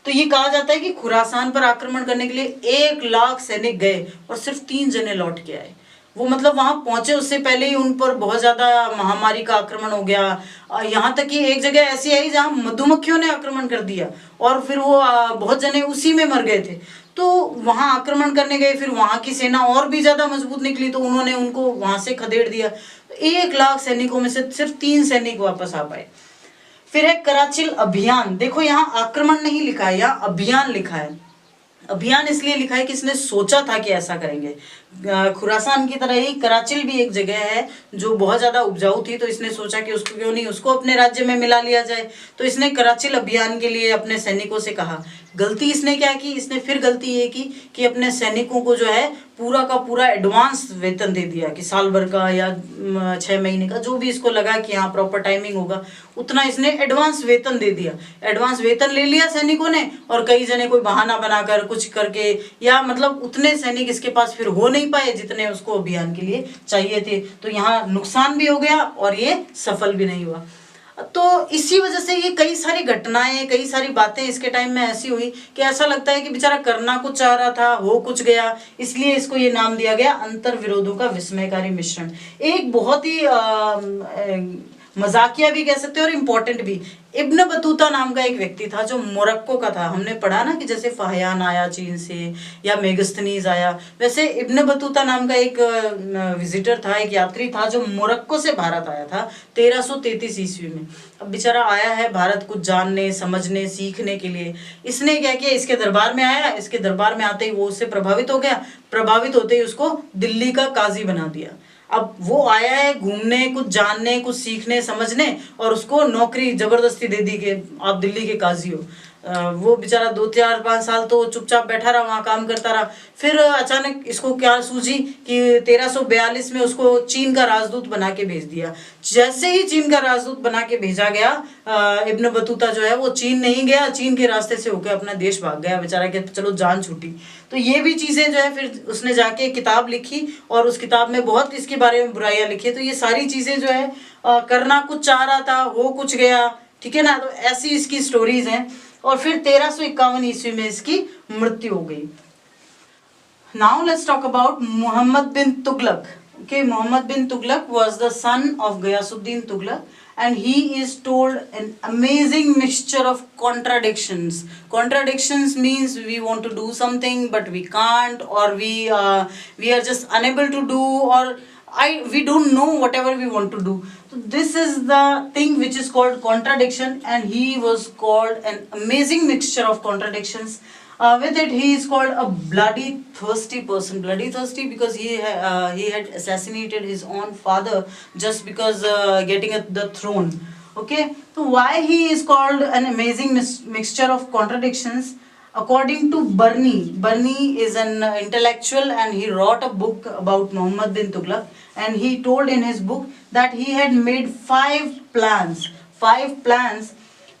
तो ये कहा जाता है कि खुरासान पर आक्रमण करने के लिए 1 लाख सैनिक गए और सिर्फ 3 जने लौट के आए। वो मतलब वहां पहुंचे उससे पहले ही उन पर बहुत ज्यादा महामारी का आक्रमण हो गया। यहाँ तक कि एक जगह ऐसी आई जहां मधुमक्खियों ने आक्रमण कर दिया और फिर वो बहुत जने उसी में मर गए थे। तो वहां आक्रमण करने गए, फिर वहां की सेना और भी ज्यादा मजबूत निकली, तो उन्होंने उनको वहां से खदेड़ दिया। 1 लाख सैनिकों में से सिर्फ 3 सैनिक वापस आ पाए। फिर है कराचिल अभियान। देखो यहाँ आक्रमण नहीं लिखा है, यहाँ अभियान लिखा है। अभियान इसलिए लिखा है कि इसने सोचा था कि ऐसा करेंगे। खुरासान की तरह ही कराचिल भी एक जगह है जो बहुत ज्यादा उपजाऊ थी, तो इसने सोचा कि उसको क्यों नहीं उसको अपने राज्य में मिला लिया जाए। तो इसने कराचिल अभियान के लिए अपने सैनिकों से कहा। गलती इसने क्या की, इसने फिर गलती ये की कि अपने सैनिकों को जो है पूरा का पूरा एडवांस वेतन दे दिया, कि साल भर का या 6 महीने का, जो भी इसको लगा कि हाँ प्रॉपर टाइमिंग होगा उतना इसने एडवांस वेतन दे दिया। एडवांस वेतन ले लिया सैनिकों ने, और कई जने कोई बहाना बनाकर कुछ करके, या मतलब उतने सैनिक इसके पास फिर हो नहीं पाए जितने उसको अभियान के लिए चाहिए थे। तो यहाँ नुकसान भी हो गया और ये सफल भी नहीं हुआ। तो इसी वजह से ये कई सारी घटनाएं, कई सारी बातें इसके टाइम में ऐसी हुई कि ऐसा लगता है कि बेचारा करना कुछ चाह रहा था, हो कुछ गया, इसलिए इसको ये नाम दिया गया अंतर विरोधों का विस्मयकारी मिश्रण। एक बहुत ही मजाकिया भी कह सकते हैं और इम्पोर्टेंट भी। इब्न बतूता नाम का एक व्यक्ति था जो मोरक्को का था। हमने पढ़ा ना कि जैसे फाहियान आया चीन से या मेगस्थनीज आया, वैसे इब्न बतूता नाम का एक विजिटर था, एक यात्री था जो मोरक्को से भारत आया था 1333 ईस्वी में। अब बेचारा आया है भारत कुछ जानने, समझने, सीखने के लिए। इसने क्या किया, इसके दरबार में आया, इसके दरबार में आते ही वो उससे प्रभावित हो गया, प्रभावित होते ही उसको दिल्ली का काजी बना दिया। अब वो आया है घूमने, कुछ जानने, कुछ सीखने, समझने, और उसको नौकरी जबरदस्ती दे दी कि आप दिल्ली के काजी हो। वो बेचारा 2 4 5 साल तो चुपचाप बैठा रहा, वहाँ काम करता रहा। फिर अचानक इसको क्या सूझी कि 1342 में उसको चीन का राजदूत बना के भेज दिया। जैसे ही चीन का राजदूत बना के भेजा गया, इब्न बतूता जो है वो चीन नहीं गया, चीन के रास्ते से होकर अपना देश भाग गया बेचारा, के चलो जान छूटी। तो ये भी चीजें जो है फिर उसने जाके किताब लिखी और उस किताब में बहुत इसके बारे में बुराइयां लिखी। तो ये सारी चीजें जो है करना कुछ चाह रहा था, हो कुछ गया, ठीक है ना। तो ऐसी इसकी स्टोरीज हैं। और फिर 1351 ईस्वी में इसकी मृत्यु हो गई। Now let's talk about Mohammad bin Tughlaq. Okay, Muhammad bin Tughlaq was the son of Ghiyasuddin Tughlaq, and he is told an amazing mixture of contradictions. Contradictions means we want to do something but we can't, or we are just unable to do, or we don't know whatever we want to do. So this is the thing which is called contradiction, and he was called an amazing mixture of contradictions. With it, he is called a bloody thirsty person. Bloody thirsty because he had assassinated his own father just because getting at the throne. Okay, so why he is called an amazing mixture of contradictions? According to Barni, Barni is an intellectual and he wrote a book about Muhammad bin Tughlaq, and he told in his book that he had made 5 plans. 5 plans.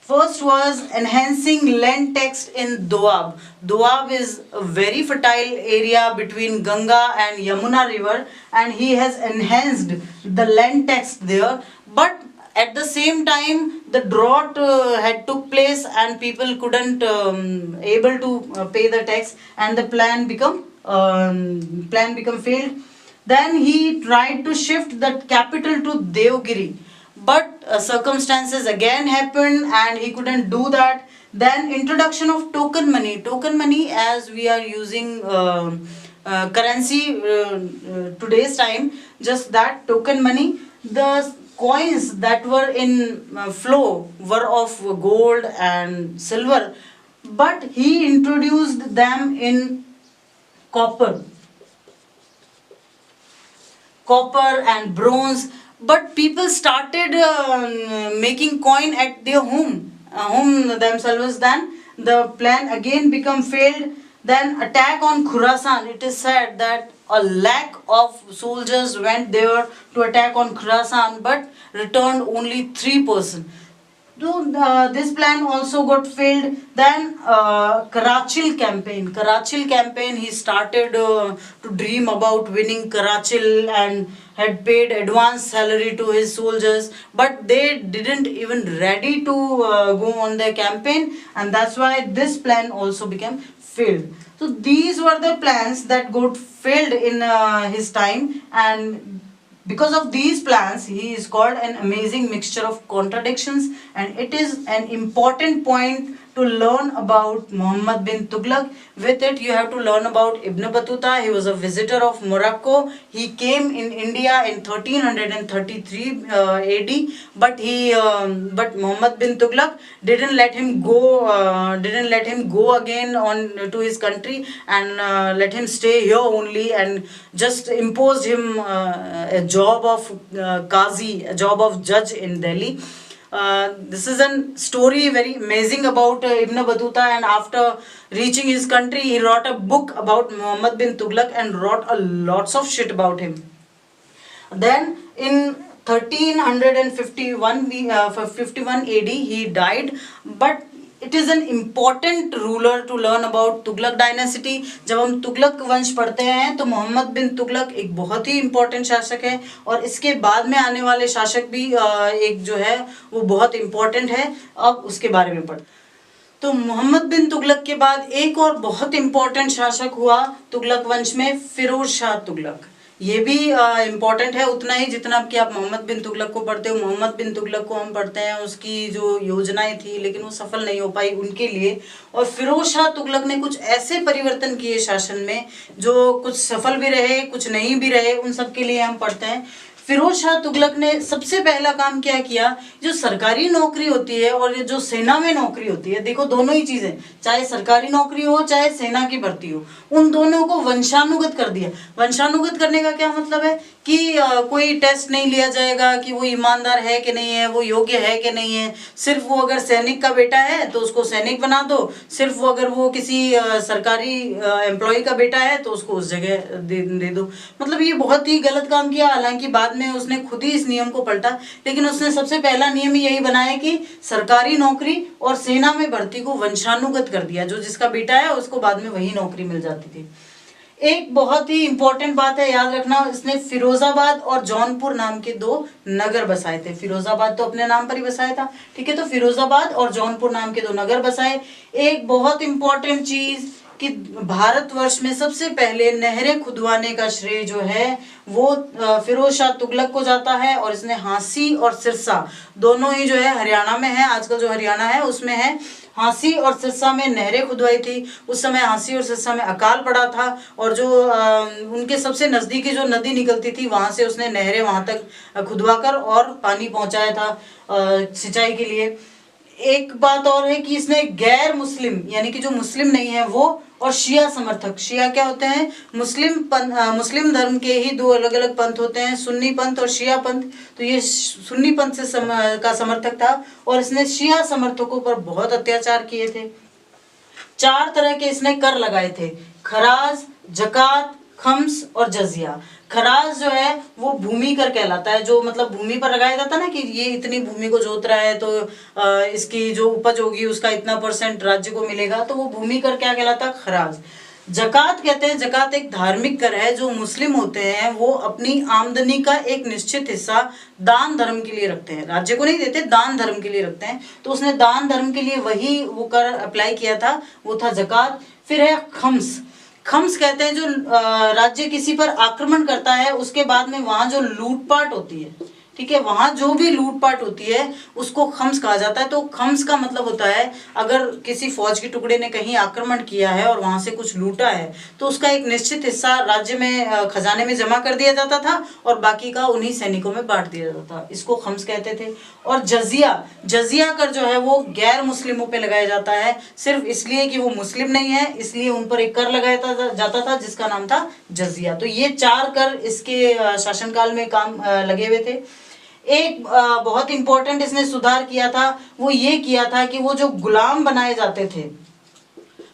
First was enhancing land text in Doab. Doab is a very fertile area between Ganga and Yamuna river, and he has enhanced the land text there. But at the same time, the drought had took place and people couldn't able to pay the tax, and the plan become failed. Then he tried to shift the capital to Devgiri, but circumstances again happened and he couldn't do that. Then introduction of token money. Token money, as we are using currency today's time, just that token money. The coins that were in flow were of gold and silver, but he introduced them in copper, and bronze. But people started making coin at their home themselves. Then the plan again become failed. Then attack on Khurasan. It is said that a lakh of soldiers went there to attack on Khurasan, but returned only 3%. So this plan also got failed. Then Karachil campaign. Karachil campaign, he started to dream about winning Karachil and had paid advance salary to his soldiers, but they didn't even ready to go on their campaign, and that's why this plan also became failed. So these were the plans that got failed in his time, and because of these plans, he is called an amazing mixture of contradictions, and it is an important point to learn about Muhammad bin Tughlaq. With it, you have to learn about Ibn Battuta. He was a visitor of Morocco. He came in India in 1333 AD, but Muhammad bin Tughlaq didn't let him go. Didn't let him go again on to his country, and let him stay here only, and just imposed him a job of Qazi, a job of judge in Delhi. This is a story very amazing about Ibn Battuta, and after reaching his country, he wrote a book about Muhammad bin Tughlaq and wrote a lots of shit about him. Then in 1351 51 AD he died, but it is an important ruler to learn about Tughlaq dynasty. जब हम तुगलक वंश पढ़ते हैं तो मोहम्मद बिन तुगलक एक बहुत ही important शासक है, और इसके बाद में आने वाले शासक भी एक जो है वो बहुत इम्पोर्टेंट है. अब उसके बारे में पढ़. तो मोहम्मद बिन तुगलक के बाद एक और बहुत इम्पोर्टेंट शासक हुआ तुगलक वंश में, फिरोज शाह तुगलक. ये भी इम्पोर्टेंट है उतना ही जितना कि आप मोहम्मद बिन तुगलक को पढ़ते हो. मोहम्मद बिन तुगलक को हम पढ़ते हैं, उसकी जो योजनाएं थी लेकिन वो सफल नहीं हो पाई उनके लिए, और फिरोज शाह तुगलक ने कुछ ऐसे परिवर्तन किए शासन में जो कुछ सफल भी रहे, कुछ नहीं भी रहे. उन सब के लिए हम पढ़ते हैं. फिरोज शाह तुगलक ने सबसे पहला काम क्या किया, जो सरकारी नौकरी होती है और जो सेना में नौकरी होती है, देखो दोनों ही चीजें, चाहे सरकारी नौकरी हो चाहे सेना की भर्ती हो, उन दोनों को वंशानुगत कर दिया. वंशानुगत करने का क्या मतलब है कि कोई टेस्ट नहीं लिया जाएगा कि वो ईमानदार है कि नहीं है, वो योग्य है कि नहीं है. सिर्फ वो अगर सैनिक का बेटा है तो उसको सैनिक बना दो, सिर्फ वो अगर वो किसी सरकारी एम्प्लॉय का बेटा है तो उसको उस जगह दे दो. मतलब ये बहुत ही गलत काम किया. हालांकि बाद में उसने खुद ही इस नियम को पलटा, लेकिन उसने सबसे पहला नियम यही बनाया कि सरकारी नौकरी और सेना में भर्ती को वंशानुगत कर दिया. जो जिसका बेटा है उसको बाद में वही नौकरी मिल जाती थी. एक बहुत ही इंपॉर्टेंट बात है, याद रखना, इसने फिरोजाबाद और जौनपुर नाम के दो नगर बसाए थे. फिरोजाबाद तो अपने नाम पर ही बसाया था, ठीक है, तो फिरोजाबाद और जौनपुर नाम के दो नगर बसाए. एक बहुत इंपॉर्टेंट चीज कि भारतवर्ष में सबसे पहले नहरें खुदवाने का श्रेय जो है वो फिरोज शाह तुगलक को जाता है, और इसने हांसी और सिरसा दोनों ही जो है हरियाणा में है. आजकल जो हरियाणा है उसमें है. हांसी और सिरसा में नहरें खुदवाई थी. उस समय हांसी और सिरसा में अकाल पड़ा था, और जो उनके सबसे नजदीकी जो नदी निकलती थी वहां से उसने नहरें वहां तक खुदवाकर और पानी पहुंचाया था सिंचाई के लिए. एक बात और है कि इसने गैर मुस्लिम यानी कि जो मुस्लिम नहीं है वो, और शिया समर्थक. शिया क्या होते हैं, मुस्लिम धर्म के ही दो अलग अलग पंथ होते हैं, सुन्नी पंथ और शिया पंथ. तो ये सुन्नी पंथ से का समर्थक था, और इसने शिया समर्थकों पर बहुत अत्याचार किए थे. 4 तरह के इसने कर लगाए थे, खराज, जकात, खम्स और जजिया. खराज जो है वो भूमि कर कहलाता है, जो मतलब भूमि पर लगाया जाता है ना कि ये इतनी भूमि को जोत रहा है तो इसकी जो उपज होगी उसका इतना % राज्य को मिलेगा, तो वो भूमि कर क्या कहलाता है, खराज. जकात कहते हैं, जकात एक धार्मिक कर है जो मुस्लिम होते हैं वो अपनी आमदनी का एक निश्चित हिस्सा दान धर्म के लिए रखते हैं, राज्य को नहीं देते, दान धर्म के लिए रखते हैं. तो उसने दान धर्म के लिए वही वो कर अप्लाई किया था, वो था जकात. फिर है खम्स. खम्स कहते हैं जो राज्य किसी पर आक्रमण करता है उसके बाद में वहां जो लूटपाट होती है, ठीक है, वहां जो भी लूटपाट होती है उसको खम्स कहा जाता है। तो खम्स का मतलब होता है अगर किसी फौज के टुकड़े ने कहीं आक्रमण किया है और वहां से कुछ लूटा है तो उसका एक निश्चित हिस्सा राज्य में खजाने में जमा कर दिया जाता था और बाकी का उन्हीं सैनिकों में बांट दिया जाता था, इसको खम्स कहते थे। और जजिया, जजिया कर जो है वो गैर मुस्लिमों पे लगाया जाता है, सिर्फ इसलिए कि वो मुस्लिम नहीं है इसलिए उन पर एक कर लगाया जाता था जिसका नाम था जजिया। तो ये 4 कर इसके शासनकाल में काम लगे हुए थे। एक बहुत इंपॉर्टेंट इसने सुधार किया था, वो ये किया था कि वो जो गुलाम बनाए जाते थे,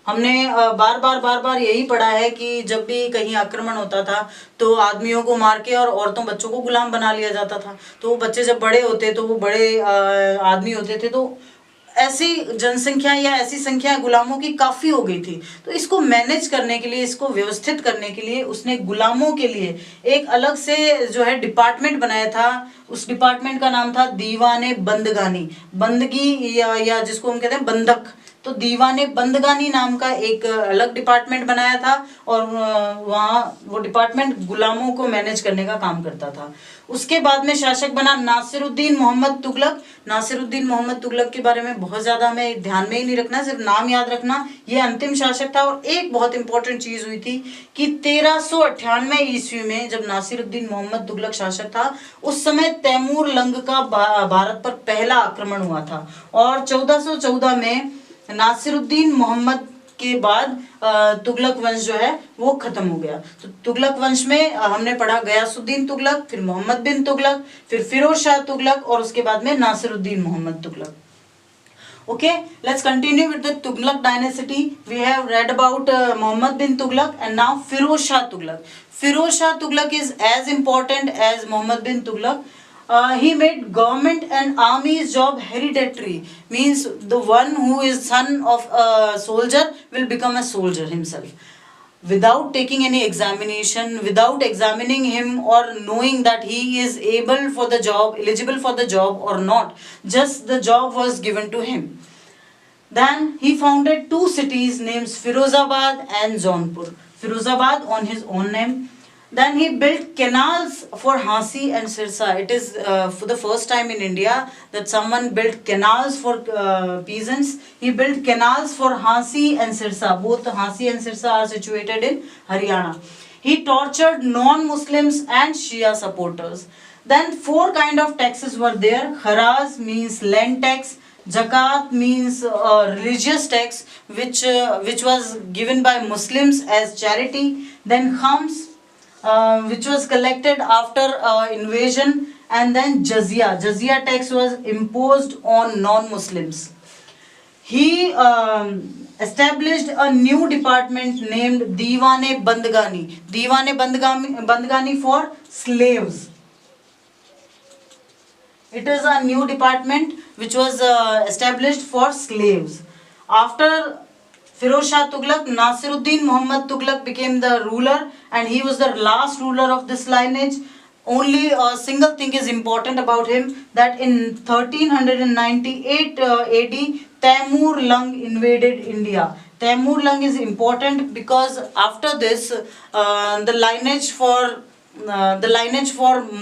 हमने बार बार यही पढ़ा है कि जब भी कहीं आक्रमण होता था तो आदमियों को मार के और औरतों बच्चों को गुलाम बना लिया जाता था। तो वो बच्चे जब बड़े होते तो वो बड़े आदमी होते थे, तो ऐसी जनसंख्या या ऐसी संख्या गुलामों की काफी हो गई थी। तो इसको मैनेज करने के लिए, इसको व्यवस्थित करने के लिए उसने गुलामों के लिए एक अलग से जो है डिपार्टमेंट बनाया था। उस डिपार्टमेंट का नाम था दीवाने बंदगानी, बंदगी या जिसको हम कहते हैं बंधक। तो दीवाने बंदगानी नाम का एक अलग डिपार्टमेंट बनाया था और वहाँ वो डिपार्टमेंट गुलामों को मैनेज करने का काम करता था। उसके बाद में शासक बना नासिरुद्दीन मोहम्मद तुगलक। नासिरुद्दीन मोहम्मद तुगलक के बारे में बहुत ज्यादा हमें ध्यान में ही नहीं रखना, सिर्फ नाम याद रखना, ये अंतिम शासक था। और एक बहुत इंपॉर्टेंट चीज हुई थी कि 1398 ईस्वी में जब नासिरुद्दीन मोहम्मद तुगलक शासक था उस समय तैमूर लंग का भारत पर पहला आक्रमण हुआ था और 1414 में नासिरुद्दीन मोहम्मद के बाद तुगलक वंश जो है वो खत्म हो गया। तो तुगलक वंश में हमने पढ़ा गयासुद्दीन तुगलक, फिर मोहम्मद बिन तुगलक, फिर फिरोज शाह तुगलक और उसके बाद में Nasiruddin Mohammad Tughlaq. Okay, let's continue with the Tughlaq dynasty. We have read about Muhammad bin Tughlaq and now Firoz Shah Tughlaq. Firoz Shah Tughlaq is as important as Muhammad bin Tughlaq. He made government and army's job hereditary, means the one who is son of a soldier will become a soldier himself without taking any examination, without examining him or knowing that he is able for the job, eligible for the job or not. Just the job was given to him. Then he founded 2 cities named Firozabad and Jaunpur. Firozabad on his own name. Then he built canals for Hansi and Sirsa. It is for the first time in India that someone built canals for peasants. He built canals for Hansi and Sirsa. Both Hansi and Sirsa are situated in Haryana. He tortured non-Muslims and Shia supporters. Then 4 kind of taxes were there. Kharaz means land tax. Zakat means religious tax which was given by Muslims as charity. Then Khams, which was collected after invasion, and then jizya tax was imposed on non-Muslims. He established a new department named Diwane Bandgani for slaves. It is a new department which was established for slaves. After Firoz Shah Tughlaq, Nasiruddin Muhammad Tughlaq became the ruler and he was the last ruler of this lineage. Only a single thing is important about him, that in 1398 AD, Taimur Lung invaded India. Taimur Lung is important because after this the lineage for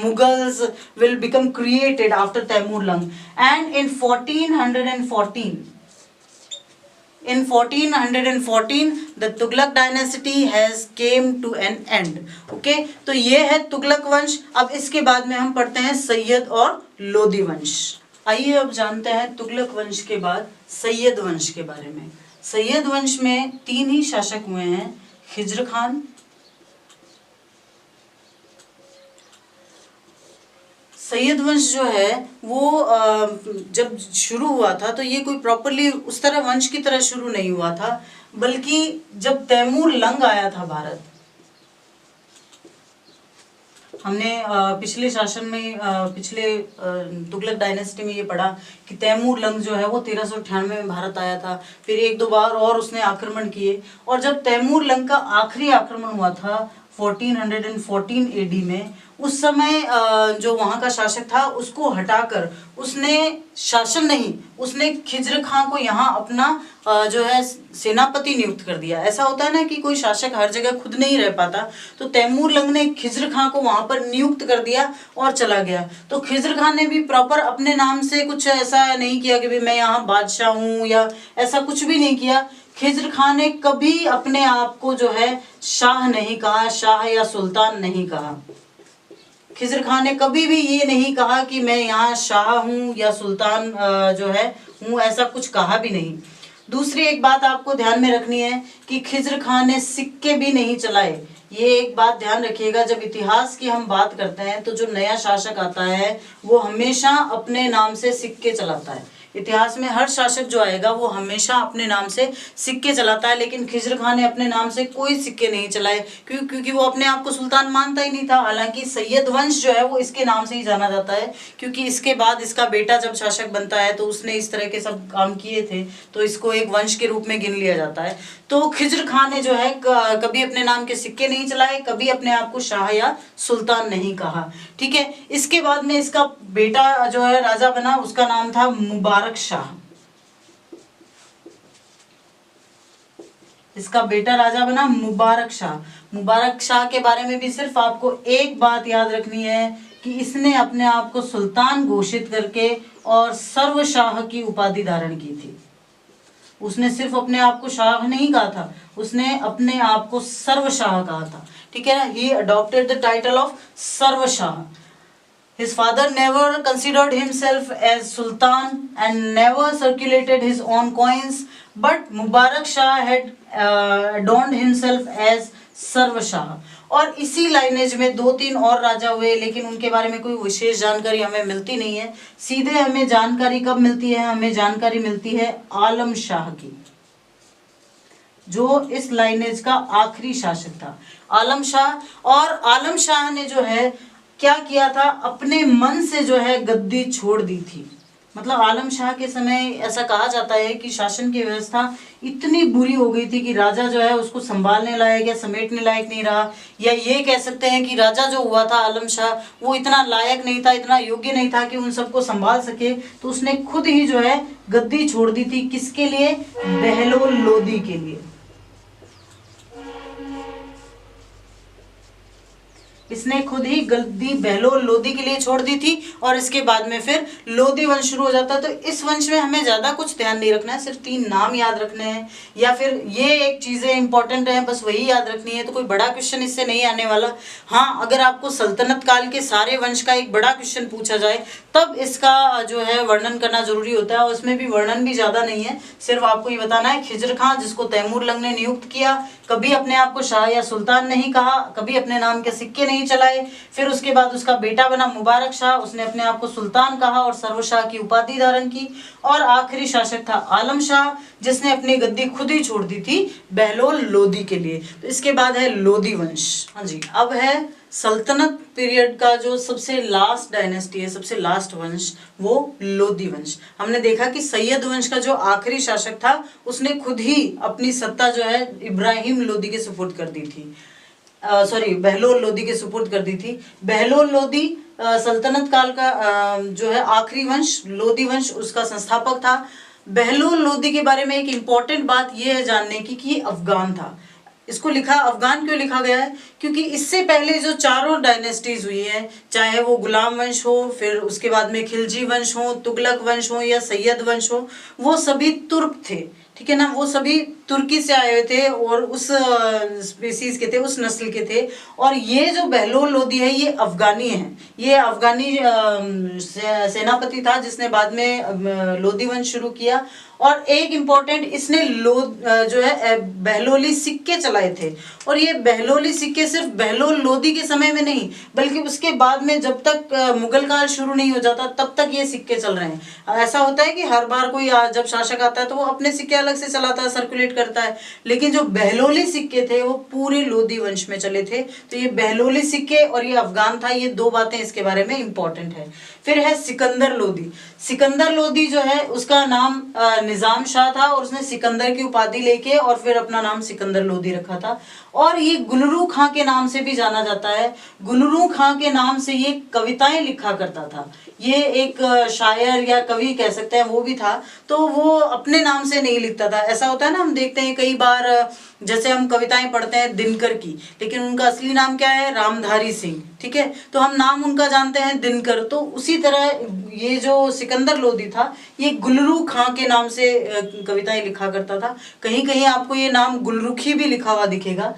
Mughals will become created after Taimur Lung. And in 1414 the Tughlaq dynasty has came to an end. Okay, तो ये है तुगलक वंश। अब इसके बाद में हम पढ़ते हैं सैयद और लोदी वंश। आइए अब जानते हैं तुगलक वंश के बाद सैयद वंश के बारे में। सैयद वंश में 3 ही शासक हुए हैं, खिज्र खान, सैयद वंश जो है वो जब शुरू हुआ था तो ये कोई प्रॉपरली उस तरह वंश की तरह शुरू नहीं हुआ था, बल्कि जब तैमूर लंग आया था भारत, हमने पिछले शासन में पिछले तुगलक डायनेस्टी में ये पढ़ा कि तैमूर लंग जो है वो 1398 में भारत आया था। फिर 1-2 बार और उसने आक्रमण किए और जब तैमूर लंग का आखिरी आक्रमण हुआ था 1414 एडी में, उस समय जो वहाँ का शासक था उसको हटाकर उसने शासन नहीं, उसने खिज्र खां को यहाँ अपना जो है सेनापति नियुक्त कर दिया। ऐसा होता है ना कि कोई शासक हर जगह खुद नहीं रह पाता, तो तैमूर लंग ने खिज्र खां को वहाँ पर नियुक्त कर दिया और चला गया। तो खिज्र खां ने भी प्रॉपर अपने नाम से कुछ ऐसा नहीं किया कि भाई मैं यहाँ बादशाह हूँ या ऐसा कुछ भी नहीं किया। खिज्र खां ने कभी अपने आप को जो है शाह नहीं कहा, शाह या सुल्तान नहीं कहा। खिज्र खां ने कभी भी ये नहीं कहा कि मैं यहाँ शाह हूँ या सुल्तान जो है हूँ, ऐसा कुछ कहा भी नहीं। दूसरी एक बात आपको ध्यान में रखनी है कि खिज्र खां ने सिक्के भी नहीं चलाए। ये एक बात ध्यान रखिएगा, जब इतिहास की हम बात करते हैं तो जो नया शासक आता है वो हमेशा अपने नाम से सिक्के चलाता है। इतिहास में हर शासक जो आएगा वो हमेशा अपने नाम से सिक्के चलाता है, लेकिन खिज्र खां ने अपने नाम से कोई सिक्के नहीं चलाए, क्योंकि वो अपने आप को सुल्तान मानता ही नहीं था। हालांकि सैयद वंश जो है वो इसके नाम से ही जाना जाता है, क्योंकि इसके बाद इसका बेटा जब शासक बनता है तो उसने इस तरह के सब काम किए थे, तो इसको एक वंश के रूप में गिन लिया जाता है। तो खिज्र खां ने जो है कभी अपने नाम के सिक्के नहीं चलाए, कभी अपने आप को शाह या सुल्तान नहीं कहा। ठीक है, इसके बाद में इसका बेटा जो है राजा बना, उसका नाम था मुबारक शाह। इसका बेटा राजा बना मुबारक शाह। मुबारक शाह के बारे में भी सिर्फ आपको एक बात याद रखनी है कि इसने अपने आप को सुल्तान घोषित करके और सर्वशाह की उपाधि धारण की थी। उसने सिर्फ अपने आप को शाह नहीं कहा था, उसने अपने आप को सर्वशाह कहा था। ठीक है ना, he adopted the title of सर्वशाह। His father never considered himself as sultan and never circulated his own coins, but Mubarak Shah had adorned himself as सर्व शाह। और इसी लाइनेज में दो तीन और राजा हुए, लेकिन उनके बारे में कोई विशेष जानकारी हमें मिलती नहीं है। सीधे हमें जानकारी कब मिलती है? हमें जानकारी मिलती है आलम शाह की, जो इस लाइनेज का आखिरी शासक था, आलम शाह। और आलम शाह ने जो है क्या किया था, अपने मन से जो है गद्दी छोड़ दी थी। मतलब आलम शाह के समय ऐसा कहा जाता है कि शासन की व्यवस्था इतनी बुरी हो गई थी कि राजा जो है उसको संभालने लायक या समेटने लायक नहीं रहा, या ये कह सकते हैं कि राजा जो हुआ था आलम शाह वो इतना लायक नहीं था, इतना योग्य नहीं था कि उन सबको संभाल सके। तो उसने खुद ही जो है गद्दी छोड़ दी थी। किसके लिए? बहलोल लोदी के लिए। इसने खुद ही गद्दी बहलोल लोदी के लिए छोड़ दी थी, और इसके बाद में फिर लोदी वंश शुरू हो जाता है। तो इस वंश में हमें ज्यादा कुछ ध्यान नहीं रखना है, सिर्फ 3 नाम याद रखने हैं, या फिर ये एक चीजें इंपॉर्टेंट है बस वही याद रखनी है। तो कोई बड़ा क्वेश्चन इससे नहीं आने वाला। हाँ, अगर आपको सल्तनत काल के सारे वंश का एक बड़ा क्वेश्चन पूछा जाए तब इसका जो है वर्णन करना जरूरी होता है, और उसमें भी वर्णन भी ज्यादा नहीं है, सिर्फ आपको ये बताना है खिज्र खां जिसको तैमूर लंग ने नियुक्त किया, कभी अपने आप को शाह या सुल्तान नहीं कहा, कभी अपने नाम के सिक्के नहीं चलाए। फिर उसके बाद उसका बेटा बना मुबारक शाह, उसने अपने आप को सुल्तान कहा और सर्वशाह की उपाधि धारण की। और आखिरी शासक था आलम शाह, जिसने अपनी गद्दी खुद ही छोड़ दी थी बहलोल लोदी के लिए। तो इसके बाद है लोदी वंश। हाँ जी, अब है सल्तनत पीरियड का जो सबसे लास्ट डायनेस्टी है, सबसे लास्ट वंश, वो लोदी वंश। हमने देखा कि सैयद वंश का जो आखिरी शासक था उसने खुद ही अपनी सत्ता जो है इब्राहिम लोदी के सुपुर्द कर दी थी, बहलोल लोदी के सुपुर्द कर दी थी। बहलोल लोदी सल्तनत काल का जो है आखिरी वंश, लोदी वंश उसका संस्थापक था। बहलोल लोदी के बारे में एक इंपॉर्टेंट बात यह है जानने की कि ये अफगान था। इसको लिखा अफगान क्यों लिखा गया है? क्योंकि इससे पहले जो चारों डायनेस्टीज हुई हैं, चाहे वो गुलाम वंश हो, फिर उसके बाद में खिलजी वंश हो, तुगलक वंश हो या सैयद वंश हो, वो सभी तुर्क थे। ठीक है ना, वो सभी तुर्की से आए हुए थे और उस स्पीसीज के थे, उस नस्ल के थे। और ये जो बहलोल लोदी है ये अफगानी है, ये अफगानी सेनापति था जिसने बाद में लोदी वंश शुरू किया। और एक इम्पॉर्टेंट, इसने जो है बहलोली सिक्के चलाए थे। और ये बहलोली सिक्के सिर्फ बहलोल लोदी के समय में नहीं, बल्कि उसके बाद में जब तक मुगल काल शुरू नहीं हो जाता तब तक ये सिक्के चल रहे हैं। ऐसा होता है कि हर बार कोई जब शासक आता है तो वो अपने सिक्के अलग से चलाता है, सर्कुलेट करता है, लेकिन जो बहलोली सिक्के थे वो पूरे लोदी वंश में चले थे। तो ये बहलोली सिक्के और ये अफगान था, ये 2 बातें इसके बारे में इंपॉर्टेंट है। फिर है सिकंदर लोदी। सिकंदर लोदी जो है उसका नाम निजाम शाह था, और उसने सिकंदर की उपाधि लेके और फिर अपना नाम सिकंदर लोदी रखा था। और ये गुलरू खां के नाम से भी जाना जाता है। गुलरू खां के नाम से ये कविताएं लिखा करता था। ये एक शायर या कवि कह सकते हैं, वो भी था। तो वो अपने नाम से नहीं लिखता था। ऐसा होता है ना, हम देखते हैं कई बार, जैसे हम कविताएं पढ़ते हैं दिनकर की, लेकिन उनका असली नाम क्या है, रामधारी सिंह, ठीक है, तो हम नाम उनका जानते हैं दिनकर। तो उसी तरह ये जो सिकंदर लोदी था, ये गुलरू खां के नाम से कविताएं लिखा करता था। कहीं कहीं आपको ये नाम गुलरुखी भी लिखा हुआ दिखेगा।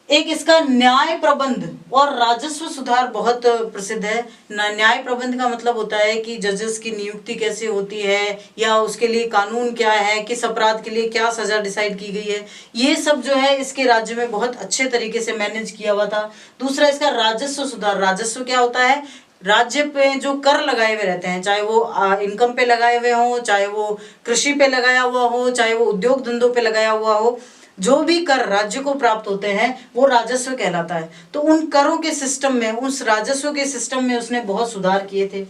एक इसका न्याय प्रबंध और राजस्व सुधार बहुत प्रसिद्ध है। न्याय प्रबंध का मतलब होता है कि जजेस की नियुक्ति कैसे होती है, या उसके लिए कानून क्या है, किस अपराध के लिए क्या सजा डिसाइड की गई है, ये सब जो है इसके राज्य में बहुत अच्छे तरीके से मैनेज किया हुआ था। दूसरा इसका राजस्व सुधार। राजस्व क्या होता है, राज्य पे जो कर लगाए हुए रहते हैं, चाहे वो इनकम पे लगाए हुए हों, चाहे वो कृषि पे लगाया हुआ हो, चाहे वो उद्योग धंधों पे लगाया हुआ हो, जो भी कर राज्य को प्राप्त होते हैं वो राजस्व कहलाता है। तो उन करों के सिस्टम में, उस राजस्व के सिस्टम में उसने बहुत सुधार किए थे।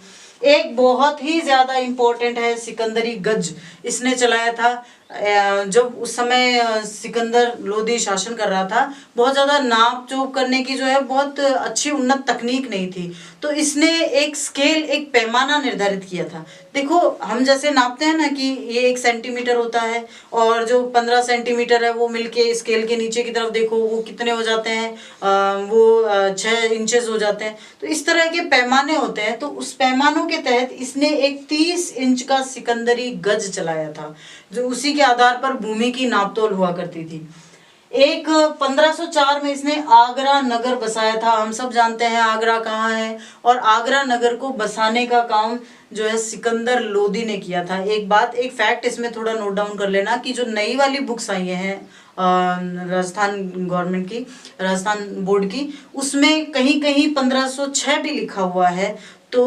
एक बहुत ही ज्यादा इंपॉर्टेंट है सिकंदरी गज, इसने चलाया था। जब उस समय सिकंदर लोदी शासन कर रहा था, बहुत ज्यादा नाप जोप करने की जो है बहुत अच्छी उन्नत तकनीक नहीं थी। तो इसने एक स्केल, एक पैमाना निर्धारित किया था। देखो, हम जैसे नापते हैं ना कि ये 1 सेंटीमीटर होता है, और जो 15 सेंटीमीटर है वो मिलके स्केल के नीचे की तरफ देखो वो कितने हो जाते हैं, वो 6 इंचेस हो जाते हैं। तो इस तरह के पैमाने होते हैं। तो उस पैमानों के तहत इसने एक 30 इंच का सिकंदरी गज चलाया था, जो उसी के आधार पर भूमि की नापतोल हुआ करती थी। एक 1504 में इसने आगरा नगर बसाया था। हम सब जानते हैं आगरा कहाँ है, और आगरा नगर को बसाने का काम जो है सिकंदर लोदी ने किया था। एक बात, एक फैक्ट इसमें थोड़ा नोट डाउन कर लेना कि जो नई वाली बुक्स आई हैं राजस्थान गवर्नमेंट की, राजस्थान बोर्ड की, उसमें कहीं कहीं 1506 भी लिखा हुआ है। तो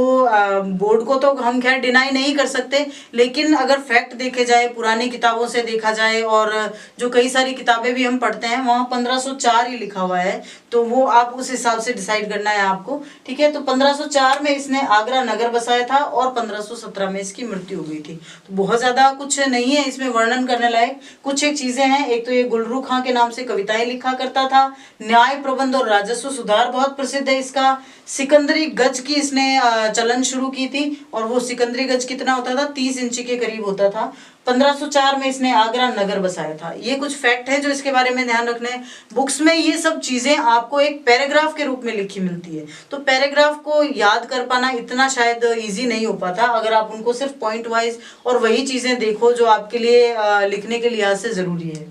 बोर्ड को तो हम खैर डिनाई नहीं कर सकते, लेकिन अगर फैक्ट देखे जाए, पुरानी किताबों से देखा जाए, और जो कई सारी किताबें भी हम पढ़ते हैं, वहाँ 1504 ही लिखा हुआ है। तो वो आप उस हिसाब से डिसाइड करना है आपको, ठीक है। तो 1504 में इसने आगरा नगर बसाया था, और 1517 में इसकी मृत्यु हो गई थी। तो बहुत ज्यादा कुछ नहीं है इसमें वर्णन करने लायक। कुछ एक चीजें हैं, एक तो ये गुलरू खां के नाम से कविताएं लिखा करता था। न्याय प्रबंध और राजस्व सुधार बहुत प्रसिद्ध है इसका। सिकंदरी गज की इसने चलन शुरू की थी, और वो सिकंदरी गज कितना होता था, 30 इंच के करीब होता था। 1504 में इसने आगरा नगर बसाया था। ये कुछ फैक्ट है जो इसके बारे में ध्यान रखने हैं। बुक्स में ये सब चीजें आपको एक पैराग्राफ के रूप में लिखी मिलती है, तो पैराग्राफ को याद कर पाना इतना शायद इजी नहीं हो पाता अगर आप उनको सिर्फ पॉइंट वाइज और वही चीजें देखो जो आपके लिए लिखने के लिहाज से जरूरी है।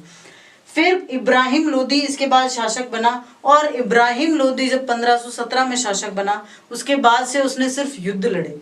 फिर इब्राहिम लोदी इसके बाद शासक बना, और इब्राहिम लोदी जब 1517 में शासक बना, उसके बाद से उसने सिर्फ युद्ध लड़े।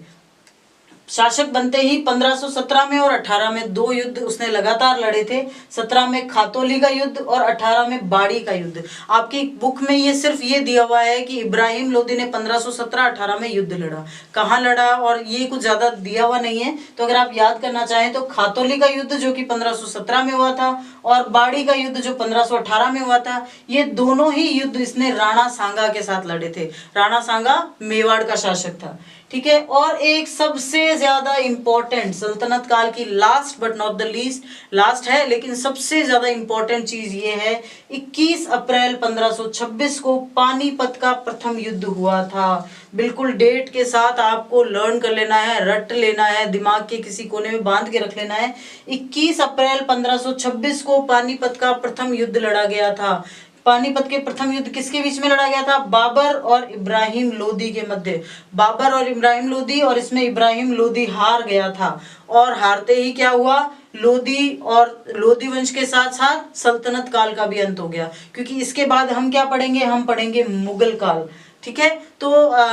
शासक बनते ही 1517 में और 18 में 2 युद्ध उसने लगातार लड़े थे। 17 में खातोली का युद्ध और 18 में बाड़ी का युद्ध। आपकी बुक में ये सिर्फ ये दिया हुआ है कि इब्राहिम लोदी ने 1517-18 में युद्ध लड़ा, कहाँ लड़ा, और ये कुछ ज्यादा दिया हुआ नहीं है। तो अगर आप याद करना चाहें तो खातोली का युद्ध जो कि 1517 में हुआ था, और बाड़ी का युद्ध जो 1518 में हुआ था, ये दोनों ही युद्ध इसने राणा सांगा के साथ लड़े थे। राणा सांगा मेवाड़ का शासक था, ठीक है। और एक सबसे ज्यादा इंपॉर्टेंट सल्तनत काल की, last but not the least, last है लेकिन सबसे ज्यादा इंपॉर्टेंट चीज ये है, 21 अप्रैल 1526 को पानीपत का प्रथम युद्ध हुआ था। बिल्कुल डेट के साथ आपको लर्न कर लेना है, रट लेना है, दिमाग के किसी कोने में बांध के रख लेना है। 21 अप्रैल 1526 को पानीपत का प्रथम युद्ध लड़ा गया था। पानीपत के प्रथम युद्ध किसके बीच में लड़ा गया था, बाबर और इब्राहिम लोदी के मध्य। बाबर और इब्राहिम लोदी, और इसमें इब्राहिम लोदी हार गया था। और हारते ही क्या हुआ, लोदी और लोदी वंश के साथ साथ सल्तनत काल का भी अंत हो गया। क्योंकि इसके बाद हम क्या पढ़ेंगे, हम पढ़ेंगे मुगल काल, ठीक है। तो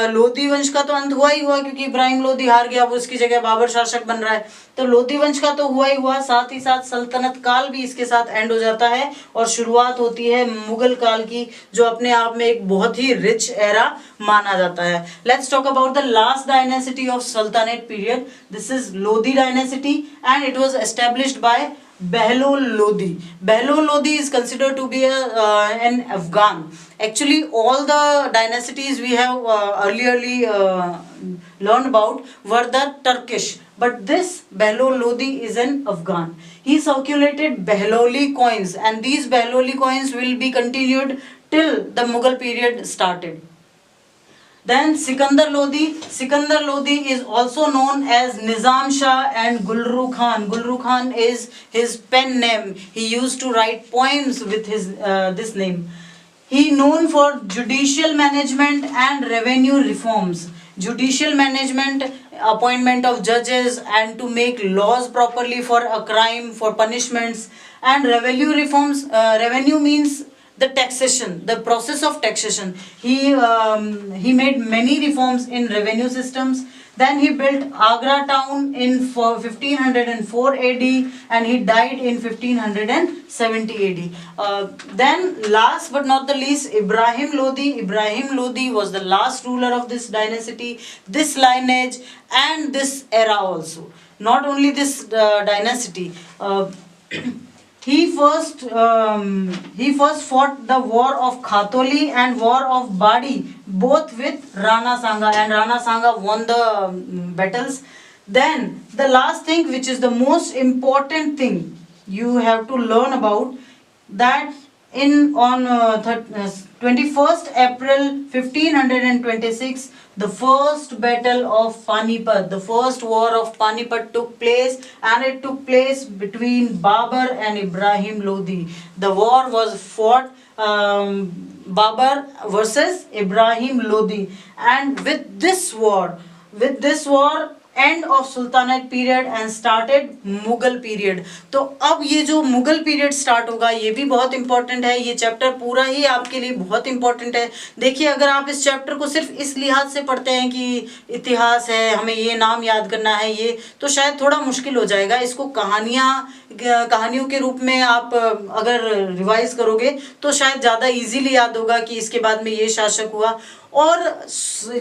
लोदी वंश का तो अंत हुआ ही हुआ, क्योंकि इब्राहिम लोदी हार गया, वो उसकी जगह बाबर शासक बन रहा है। तो लोदी वंश का तो हुआ ही हुआ, साथ ही साथ सल्तनत काल भी इसके साथ एंड हो जाता है, और शुरुआत होती है मुगल काल की, जो अपने आप में एक बहुत ही रिच एरा माना जाता है। Let's talk about the last dynasty of Saltanat period. This is Lodi dynasty, and it was established by Behlul Lodi. Behlul Lodi is considered to be an Afghan. Actually, all the dynasties we have earlierly learned about were the Turkish, but this Behlul Lodi is an Afghan. He circulated Behloli coins, and these Behloli coins will be continued till the Mughal period started. Then Sikandar Lodi. Sikandar Lodi is also known as Nizam Shah and Gulru Khan. Gulru Khan is his pen name. He used to write poems with his this name. He known for judicial management and revenue reforms. Judicial management, appointment of judges, and to make laws properly for a crime, for punishments, and revenue reforms. Revenue means the taxation, the process of taxation. He made many reforms in revenue systems. Then he built Agra town in 1504 AD, and he died in 1570 AD. Then last but not the least, Ibrahim Lodi. Ibrahim Lodi was the last ruler of this dynasty, this lineage, and this era also. Not only this dynasty. He first fought the war of Khatoli and war of Badi, both with Rana Sanga, and Rana Sanga won the battles. Then the last thing, which is the most important thing you have to learn about, that on 21st April 1526, the first battle of Panipat, the first war of Panipat took place, and it took place between Babur and Ibrahim Lodi. The war was fought, Babur versus Ibrahim Lodi, and with this war, end of sultanate period and started Mughal period. तो अब ये जो Mughal period start होगा ये भी बहुत important है. ये चैप्टर पूरा ही आपके लिए बहुत इंपॉर्टेंट है. देखिए, अगर आप इस चैप्टर को सिर्फ इस लिहाज से पढ़ते हैं कि इतिहास है, हमें ये नाम याद करना है, ये तो शायद थोड़ा मुश्किल हो जाएगा. इसको कहानियों के रूप में आप अगर रिवाइज करोगे तो शायद ज़्यादा इजीली याद होगा कि इसके बाद में ये शासक हुआ. और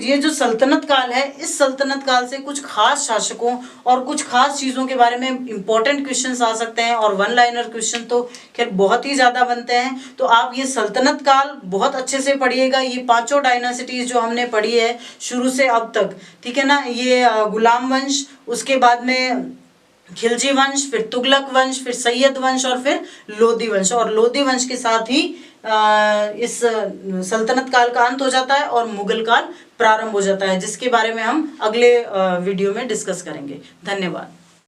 ये जो सल्तनत काल है, इस सल्तनत काल से कुछ खास शासकों और कुछ खास चीज़ों के बारे में इंपॉर्टेंट क्वेश्चंस आ सकते हैं, और वन लाइनर क्वेश्चन तो खैर बहुत ही ज़्यादा बनते हैं. तो आप ये सल्तनत काल बहुत अच्छे से पढ़िएगा. ये पांचों डायनासिटीज जो हमने पढ़ी है शुरू से अब तक, ठीक है ना. ये गुलाम वंश, उसके बाद में खिलजी वंश, फिर तुगलक वंश, फिर सैयद वंश, और फिर लोदी वंश. और लोदी वंश के साथ ही इस सल्तनत काल का अंत हो जाता है और मुगल काल प्रारंभ हो जाता है, जिसके बारे में हम अगले वीडियो में डिस्कस करेंगे. धन्यवाद.